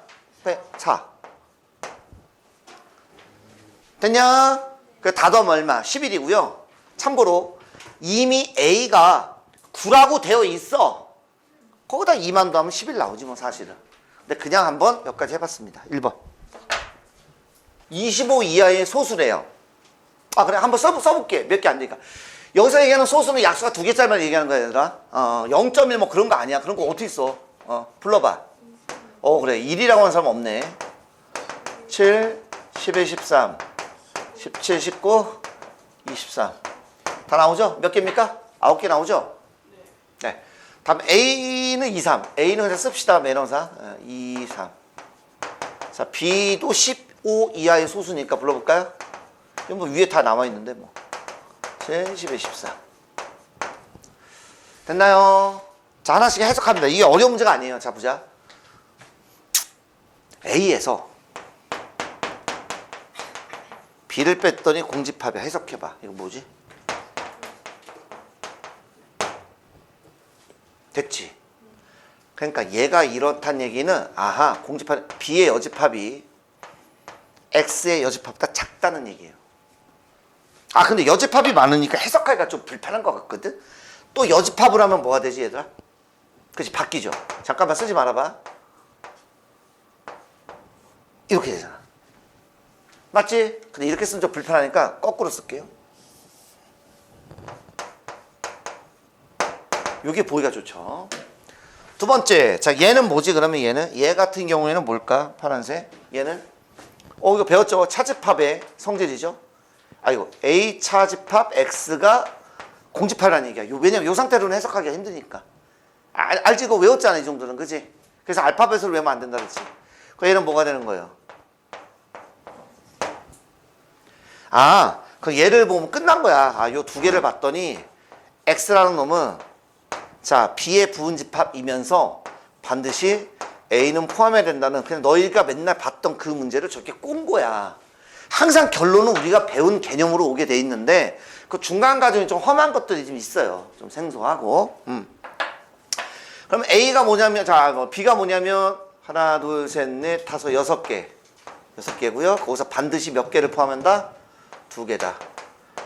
4. 됐냐? 그 다 더하면 얼마? 11이고요. 참고로 이미 A가 9라고 되어 있어. 거기다 2만 더하면 11 나오지 뭐 사실은. 근데 그냥 한번 여기까지 해봤습니다. 1번. 25 이하의 소수래요. 그래 한번 써볼게. 몇 개 안 되니까. 여기서 얘기하는 소수는 약수가 2개짜리만 얘기하는 거야 얘들아. 0.1 뭐 그런 거 아니야. 그런 거 어떻게 써? 불러봐. 그래 1이라고 하는 사람 없네. 7, 11, 13, 17, 19, 23. 다 나오죠? 몇 개입니까? 9개 나오죠? 네. 다음 A는 2, 3. A는 그냥 씁시다. 매너사. 2, 3. 자, B도 15 이하의 소수니까 불러볼까요? 이건 뭐 위에 다 나와 있는데 뭐. 7, 11, 14. 됐나요? 자, 하나씩 해석합니다. 이게 어려운 문제가 아니에요. 자, 보자. A에서 B를 뺐더니 공집합에 해석해봐. 이거 뭐지? 됐지? 그러니까 얘가 이렇단 얘기는 공집합 B의 여집합이 X의 여집합보다 작다는 얘기예요. 근데 여집합이 많으니까 해석하기가 좀 불편한 것 같거든? 또 여집합을 하면 뭐가 되지 얘들아? 그치 바뀌죠? 잠깐만 쓰지 말아봐. 이렇게 되잖아. 맞지? 근데 이렇게 쓰면 좀 불편하니까 거꾸로 쓸게요. 요게 보기가 좋죠. 두 번째, 자 얘는 뭐지? 그러면 얘 같은 경우에는 뭘까? 파란색. 얘는 이거 배웠죠? 차집합의 성질이죠. 아이고 A 차집합 X가 공집합이라는 얘기야. 왜냐면 요 상태로는 해석하기가 힘드니까. 알지? 이거 외웠잖아 이 정도는, 그지? 그래서 알파벳으로 외우면 안 된다 그랬지. 그 얘는 뭐가 되는 거예요? 그 얘를 보면 끝난 거야. 요 두 개를 봤더니 X라는 놈은 자 B의 부분집합이면서 반드시 A는 포함해야 된다는 그냥 너희가 맨날 봤던 그 문제를 저렇게 꼰 거야. 항상 결론은 우리가 배운 개념으로 오게 돼 있는데 그 중간 과정이 좀 험한 것들이 좀 있어요. 좀 생소하고. 그럼 A가 뭐냐면 B가 뭐냐면 하나 둘 셋 넷 다섯 여섯 개고요. 거기서 반드시 몇 개를 포함한다? 두 개다.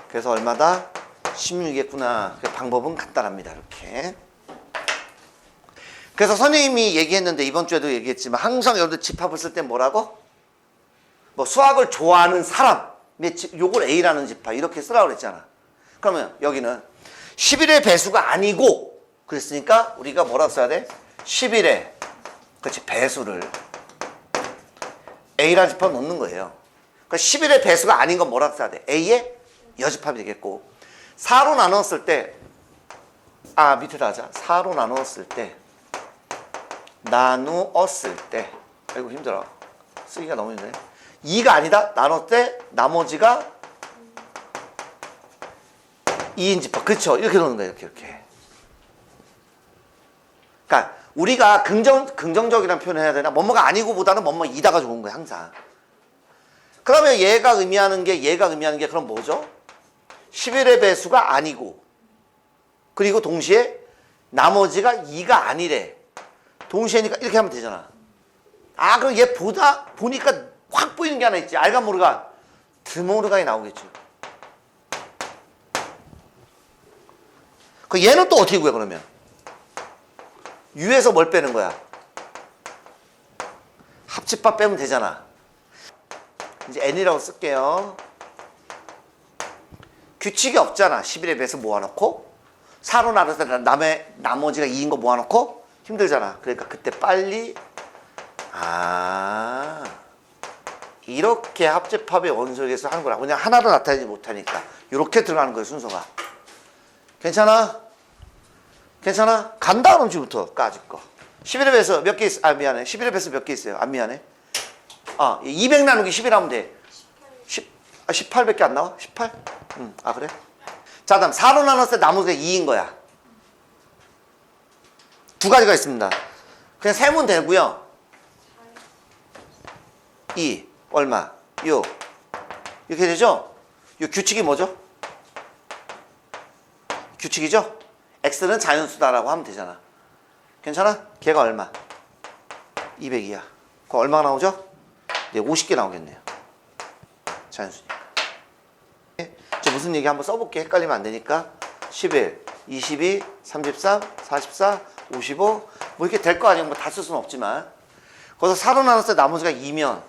그래서 얼마다? 16이겠구나. 방법은 간단합니다. 이렇게. 그래서 선생님이 얘기했는데 이번 주에도 얘기했지만 항상 여러분들 집합을 쓸 때 뭐라고? 뭐 수학을 좋아하는 사람의 요걸 A라는 집합 이렇게 쓰라고 그랬잖아. 그러면 여기는 11의 배수가 아니고 그랬으니까 우리가 뭐라고 써야 돼? 11의 그렇지 배수를 A라는 집합을 넣는 거예요. 그러니까 11의 배수가 아닌 건 뭐라고 써야 돼? A의 여집합이 되겠고 4로 나눴을 때 밑에다 하자. 4로 나누었을 때 아이고 힘들어. 쓰기가 너무 힘드네. 2가 아니다. 나눴을 때 나머지가 2인 집합. 그렇죠. 이렇게 놓는 거예요. 이렇게. 그러니까 우리가 긍정적이라는 표현을 해야 되나? 뭐뭐가 아니고 보다는 뭐뭐 이다가 좋은 거예요. 항상. 그러면 얘가 의미하는 게 그럼 뭐죠? 11의 배수가 아니고 그리고 동시에 나머지가 2가 아니래. 동시에니까 이렇게 하면 되잖아. 그럼 얘 보니까 확 보이는 게 하나 있지. 알가 모르가 드모르가이 나오겠죠. 그 얘는 또 어떻게 구해 그러면? U에서 뭘 빼는 거야? 합집합 빼면 되잖아. 이제 N이라고 쓸게요. 규칙이 없잖아. 11의 배수 모아놓고 4로 나눠서 나머지가 2인 거 모아놓고 힘들잖아. 그러니까 그때 빨리 이렇게 합집합의 원소에서 하는 거라. 그냥 하나로 나타내지 못하니까 이렇게 들어가는 거예요. 순서가. 괜찮아? 간다 그럼 지금부터 까짓 거. 11의 배수 몇 개 있어? 미안해. 11의 배수 몇 개 있어요? 미안해. 200 나누기 11 하면 돼. 18밖에 안 나와? 18? 그래? 자, 다음 4로 나눴을 때 나머지가 2인 거야. 두 가지가 있습니다. 그냥 세면 되고요. 2 얼마? 6 이렇게 되죠? 이 규칙이 뭐죠? 규칙이죠? X는 자연수다라고 하면 되잖아. 괜찮아? 걔가 얼마? 200이야. 그거 얼마가 나오죠? 네, 50개 나오겠네요. 자연수니까. 저 무슨 얘기 한번 써볼게. 헷갈리면 안 되니까. 11, 22, 33, 44, 55 뭐 이렇게 될 거 아니야. 뭐 다 쓸 수는 없지만. 거기서 4로 나눴을 때 나머지가 2면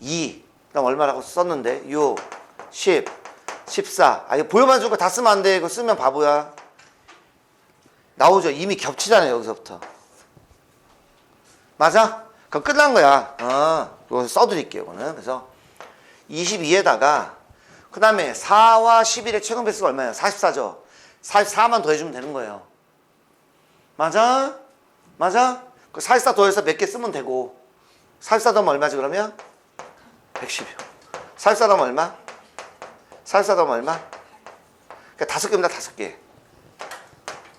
2. 그다음 얼마라고 썼는데 6, 10, 14. 이거 보여만 준 거 다 쓰면 안 돼. 이거 쓰면 바보야. 나오죠. 이미 겹치잖아요. 여기서부터. 맞아? 그럼 끝난 거야. 이거 써드릴게요. 이거는. 그래서 22에다가 그 다음에 4와 11의 최근 배수가 얼마예요? 44죠. 44만 더해주면 되는 거예요. 맞아? 그 44 더해서 몇 개 쓰면 되고 44 더하면 얼마지 그러면? 110이요. 44 더하면 얼마? 44 더하면 얼마? 그러니까 5개입니다. 5개.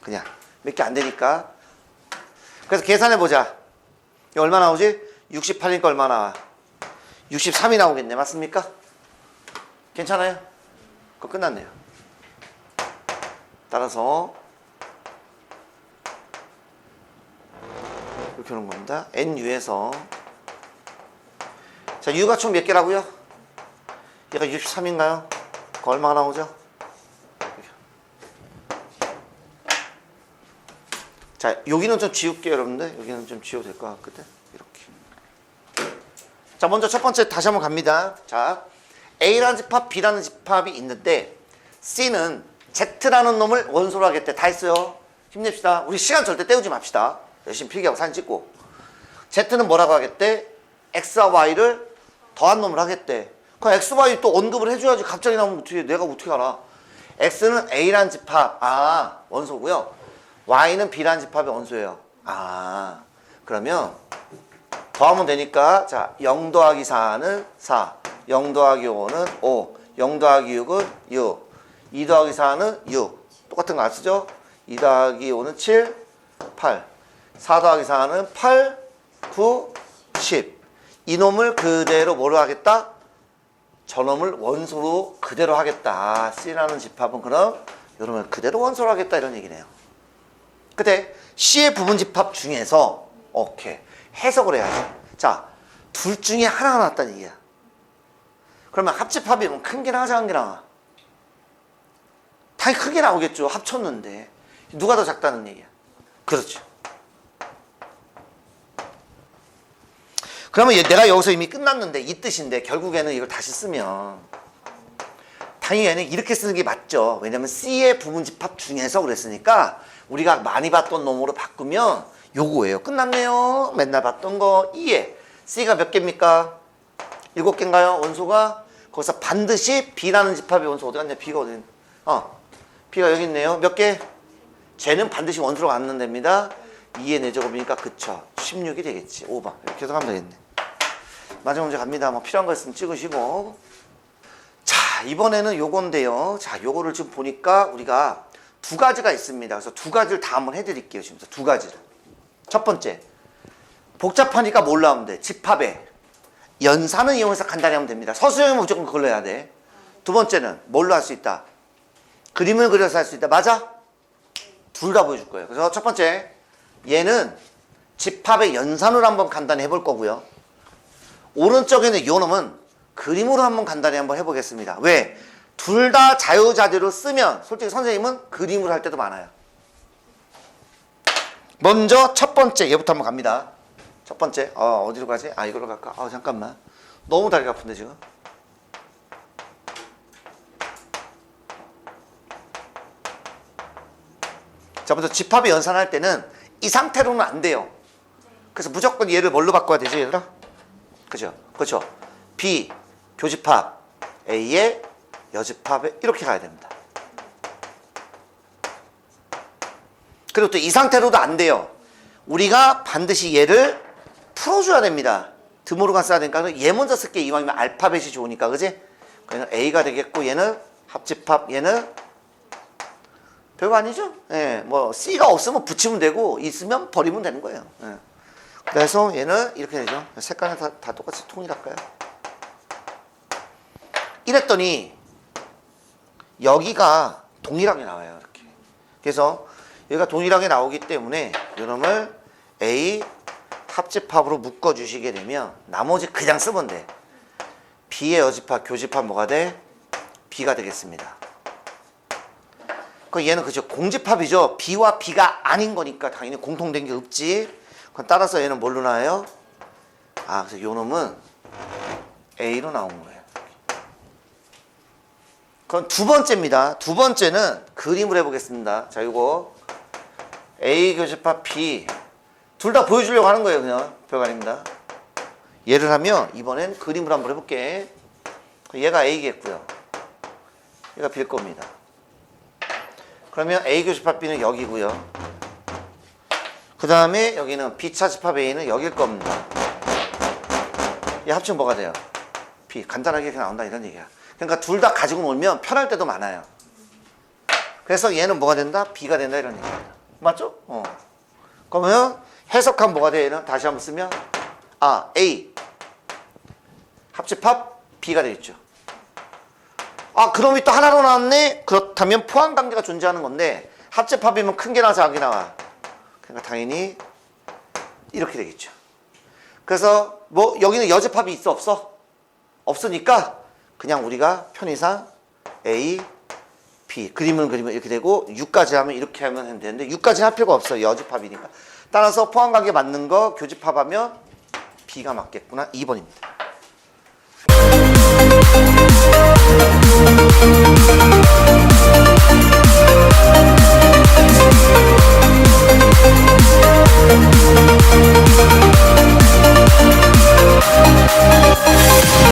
그냥 몇 개 안 되니까. 그래서 계산해보자. 이거 얼마 나오지? 68이니까 얼마 나와? 63이 나오겠네. 맞습니까? 괜찮아요? 그거 끝났네요. 따라서 이렇게 하는 겁니다. NU에서 자, U가 총 몇 개라고요? 얘가 63인가요? 그거 얼마가 나오죠? 자, 여기는 좀 지울게요, 여러분들. 여기는 좀 지워도 될 것 같거든. 이렇게. 자, 먼저 첫 번째 다시 한번 갑니다. 자, A라는 집합, B라는 집합이 있는데 C는 Z라는 놈을 원소로 하겠대. 다 했어요. 힘냅시다. 우리 시간 절대 때우지 맙시다. 열심히 필기하고 사진 찍고. Z는 뭐라고 하겠대? X와 Y를 더한 놈을 하겠대. 그럼 X, Y 또 언급을 해줘야지. 갑자기 나오면 어떻게 내가 어떻게 알아? X는 A라는 집합, 원소고요. Y는 B라는 집합의 원소예요. 그러면 더하면 되니까 자, 0 더하기 4는 4, 0 더하기 5는 5, 0 더하기 6은 6, 2 더하기 4는 6. 똑같은 거 안 쓰죠? 2 더하기 5는 7, 8, 4 더하기 4는 8, 9, 10. 이놈을 그대로 뭐로 하겠다? 저놈을 원소로 그대로 하겠다. C라는 집합은 그럼 이놈을 그대로 원소로 하겠다 이런 얘기네요. 근데 C의 부분 집합 중에서 오케이 해석을 해야지. 자, 둘 중에 하나가 나왔다는 얘기야. 그러면 합집합이면 큰 게 나와 작은 게 나와? 당연히 크게 나오겠죠. 합쳤는데 누가 더 작다는 얘기야. 그렇죠. 그러면 내가 여기서 이미 끝났는데 이 뜻인데 결국에는 이걸 다시 쓰면 당연히 얘는 이렇게 쓰는 게 맞죠. 왜냐면 C의 부분 집합 중에서 그랬으니까 우리가 많이 봤던 놈으로 바꾸면 요거예요. 끝났네요. 맨날 봤던 거 2에 C가 몇 개입니까? 7개인가요? 원소가? 거기서 반드시 B라는 집합의 원소 어디 갔냐? B가 어디 있냐? B가 여기 있네요. 몇 개? 쟤는 반드시 원소로 갖는 됩니다. 2의 4제곱이니까 그쵸. 16이 되겠지. 5번. 이렇게 해서 하면 되겠네. 마지막 문제 갑니다. 뭐 필요한 거 있으면 찍으시고. 자, 이번에는 요건데요. 자, 요거를 지금 보니까 우리가 두 가지가 있습니다. 그래서 두 가지를 다 한번 해드릴게요. 지금 두 가지를. 첫 번째. 복잡하니까 뭘로 하면 돼? 집합에 연산을 이용해서 간단히 하면 됩니다. 서술형은 무조건 그걸로 해야 돼. 두 번째는 뭘로 할 수 있다? 그림을 그려서 할 수 있다. 맞아? 둘 다 보여줄 거예요. 그래서 첫 번째. 얘는 집합의 연산으로 한번 간단히 해볼 거고요. 오른쪽에는 요 놈은 그림으로 한번 간단히 한번 해보겠습니다. 왜? 둘 다 자유자재로 쓰면 솔직히 선생님은 그림으로 할 때도 많아요. 먼저 첫 번째 얘부터 한번 갑니다. 첫 번째 어디로 가지? 이걸로 갈까? 잠깐만. 너무 다리가 아픈데 지금. 자, 먼저 집합의 연산할 때는 이 상태로는 안 돼요. 그래서 무조건 얘를 뭘로 바꿔야 되지, 얘들아? 그죠? 그렇죠. B 교집합, A의 여집합에 이렇게 가야 됩니다. 그리고 또 이 상태로도 안 돼요. 우리가 반드시 얘를 풀어줘야 됩니다. 드모르간 써야 되니까 얘 먼저 쓸게. 이왕이면 알파벳이 좋으니까, 그지? 그냥 A가 되겠고 얘는 합집합, 얘는 별거 아니죠? 예, 뭐 C가 없으면 붙이면 되고 있으면 버리면 되는 거예요. 예. 그래서 얘는 이렇게 되죠. 색깔은 다 똑같이 통일할까요? 이랬더니 여기가 동일하게 나와요. 이렇게. 그래서 여기가 동일하게 나오기 때문에 이놈을 A 합집합으로 묶어주시게 되면 나머지 그냥 쓰면 돼. B의 여집합, 교집합 뭐가 돼? B가 되겠습니다. 그럼 얘는 그죠? 공집합이죠. B와 B가 아닌 거니까 당연히 공통된 게 없지. 그럼 따라서 얘는 뭘로 나와요? 그래서 요 놈은 A로 나온 거예요. 그럼 두 번째입니다. 두 번째는 그림을 해보겠습니다. 자, 요거 A 교집합 B 둘 다 보여주려고 하는 거예요. 그냥 별거 아닙니다. 얘를 하면 이번엔 그림을 한번 해볼게. 얘가 A겠고요. 얘가 B일 겁니다. 그러면 A 교집합 B는 여기고요. 그 다음에 여기는 B차 집합 A는 여길 겁니다. 얘 합치면 뭐가 돼요? B. 간단하게 이렇게 나온다 이런 얘기야. 그러니까 둘 다 가지고 놀면 편할 때도 많아요. 그래서 얘는 뭐가 된다? B가 된다 이런 얘기입니다. 맞죠? 그러면 해석하면 뭐가 돼요? 얘는 다시 한번 쓰면 A 합집합 B가 되겠죠. 그놈이 또 하나로 나왔네? 그렇다면 포함관계가 존재하는 건데 합집합이면 큰 게 나와 작은 게 나와. 그러니까 당연히 이렇게 되겠죠. 그래서 뭐 여기는 여집합이 있어 없어? 없으니까 그냥 우리가 편의상 A, B 그림은 이렇게 되고 6까지 하면 이렇게 하면 되는데 6까지 할 필요가 없어요. 여집합이니까. 따라서 포함관계 맞는 거 교집합하면 B가 맞겠구나. 2번입니다. 네.